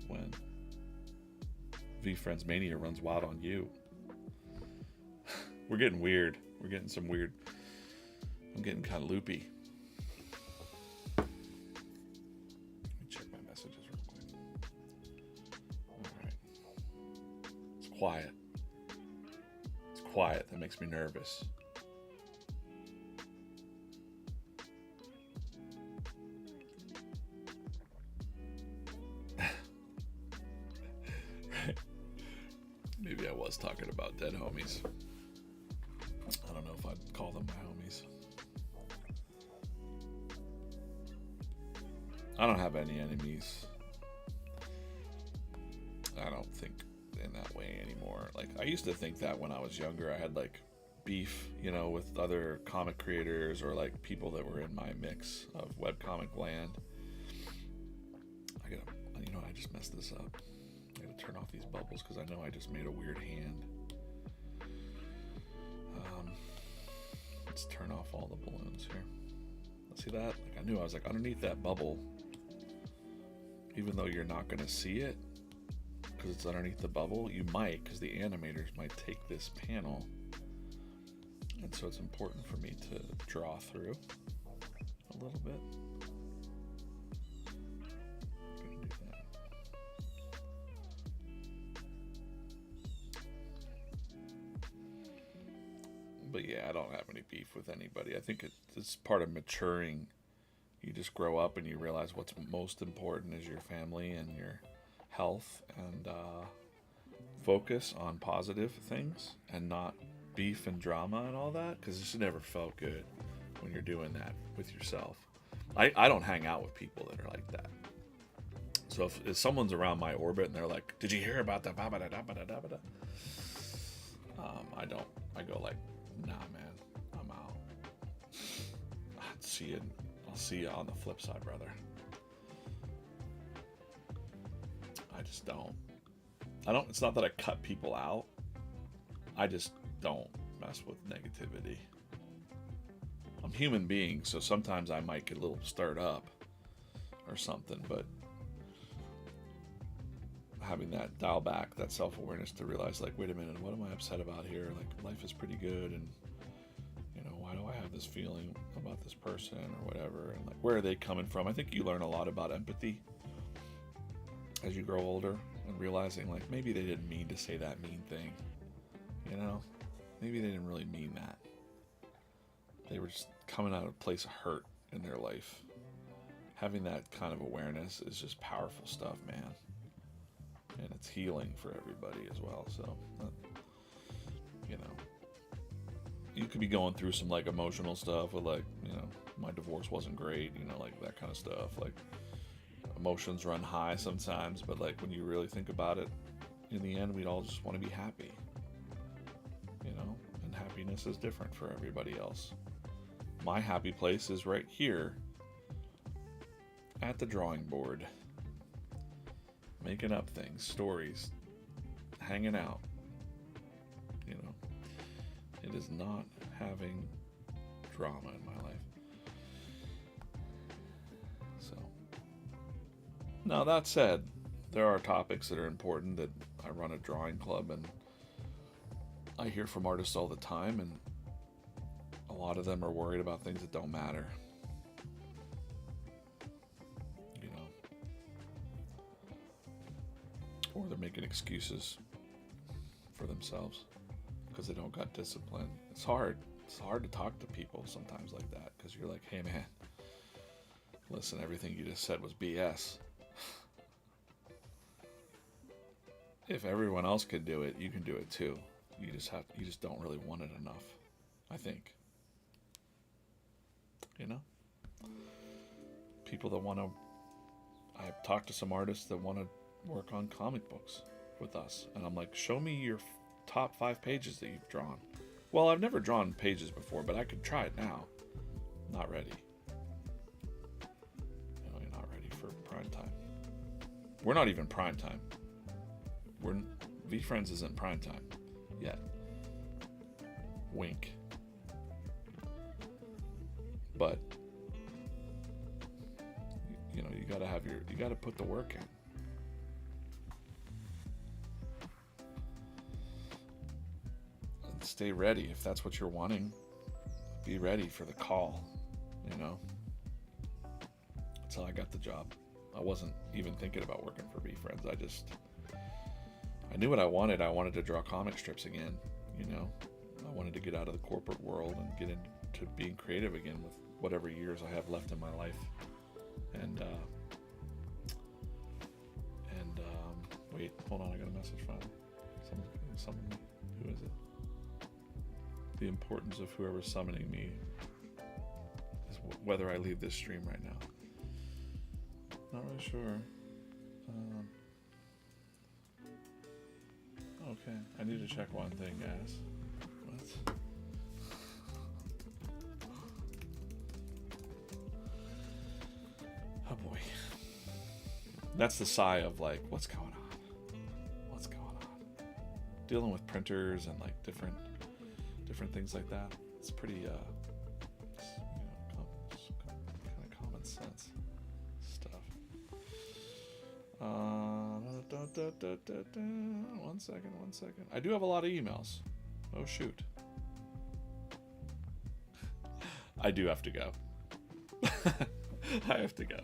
when VeeFriends Mania runs wild on you? We're getting weird. We're getting some weird. I'm getting kind of loopy. Let me check my messages real quick. All right. It's quiet. It's quiet. That makes me nervous. Maybe I was talking about dead homies. I don't know if I'd call them my homies. I don't have any enemies. I don't think in that way anymore. Like, I used to think that when I was younger. I had like beef, with other comic creators or like people that were in my mix of webcomic land. I just messed this up. I gotta turn off these bubbles because I know I just made a weird hand. Let's turn off all the balloons here. See that? Like, I knew I was like underneath that bubble. Even though you're not gonna see it because it's underneath the bubble, you might, because the animators might take this panel, and so it's important for me to draw through a little bit. But yeah, I don't have any beef with anybody. I think it's part of maturing. You just grow up and you realize what's most important is your family and your health, and focus on positive things and not beef and drama and all that, because it's never felt good when you're doing that with yourself. I don't hang out with people that are like that. So if someone's around my orbit and they're like, did you hear about the ba-ba-da-da-ba-da-da-ba-da? I go like, nah, man, I'm out. I'll see you on the flip side, brother. I just don't. It's not that I cut people out. I just don't mess with negativity. I'm a human being, so sometimes I might get a little stirred up or something, but having that dial back, that self-awareness to realize, like, wait a minute, what am I upset about here? Like, life is pretty good, and, you know, why do I have this feeling about this person or whatever? And, like, where are they coming from? I think you learn a lot about empathy as you grow older, and realizing, like, maybe they didn't mean to say that mean thing, you know? Maybe they didn't really mean that. They were just coming out of a place of hurt in their life. Having that kind of awareness is just powerful stuff, man. And it's healing for everybody as well. So, you know, you could be going through some, like, emotional stuff with, like, you know, my divorce wasn't great, you know, like that kind of stuff. Like, emotions run high sometimes, but, like, when you really think about it, in the end, we'd all just want to be happy, you know, and happiness is different for everybody else. My happy place is right here at the drawing board, making up things, stories, hanging out, you know. It is not having drama in my life. So, now that said, there are topics that are important. That I run a drawing club, and I hear from artists all the time, and a lot of them are worried about things that don't matter. You know. Or they're making excuses for themselves because they don't got discipline. It's hard. It's hard to talk to people sometimes like that, because you're like, hey man, listen, everything you just said was BS. If everyone else could do it, you can do it too. You just don't really want it enough, I think. You know? People that want to... I've talked to some artists that want to work on comic books with us, and I'm like, show me your top 5 pages that you've drawn. Well, I've never drawn pages before, but I could try it now. Not ready. You know, you're not ready for prime time. We're not even prime time. VeeFriends isn't prime time yet. Wink. But you know, you gotta put the work in. And stay ready if that's what you're wanting. Be ready for the call, you know. That's how I got the job. I wasn't even thinking about working for VeeFriends. I knew what I wanted. I wanted to draw comic strips again, you know. I wanted to get out of the corporate world and get into being creative again with whatever years I have left in my life. And wait, hold on, I got a message from someone. Who is it? The importance of whoever's summoning me is whether I leave this stream right now. Not really sure. Okay, I need to check one thing, guys. What? Oh boy. That's the sigh of, like, what's going on? What's going on? Dealing with printers and, like, different things like that. It's pretty, kind of common sense stuff. One second. I do have a lot of emails. Oh shoot. I do have to go. I have to go.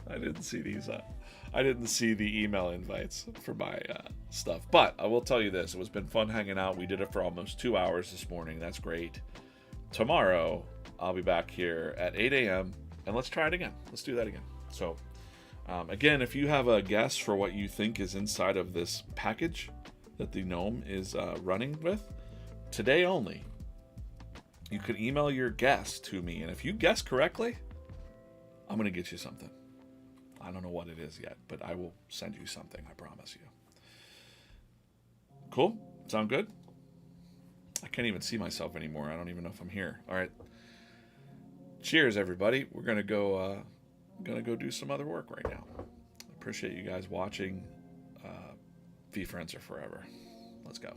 I didn't see these. I didn't see the email invites for my stuff. But I will tell you this: it was been fun hanging out. We did it for almost 2 hours this morning. That's great. Tomorrow I'll be back here at 8 a.m. and let's try it again. Let's do that again. So. Again, if you have a guess for what you think is inside of this package that the gnome is running with, today only, you could email your guess to me. And if you guess correctly, I'm going to get you something. I don't know what it is yet, but I will send you something, I promise you. Cool? Sound good? I can't even see myself anymore. I don't even know if I'm here. All right. Cheers, everybody. We're gonna go do some other work right now. Appreciate you guys watching. VeeFriends are forever. Let's go.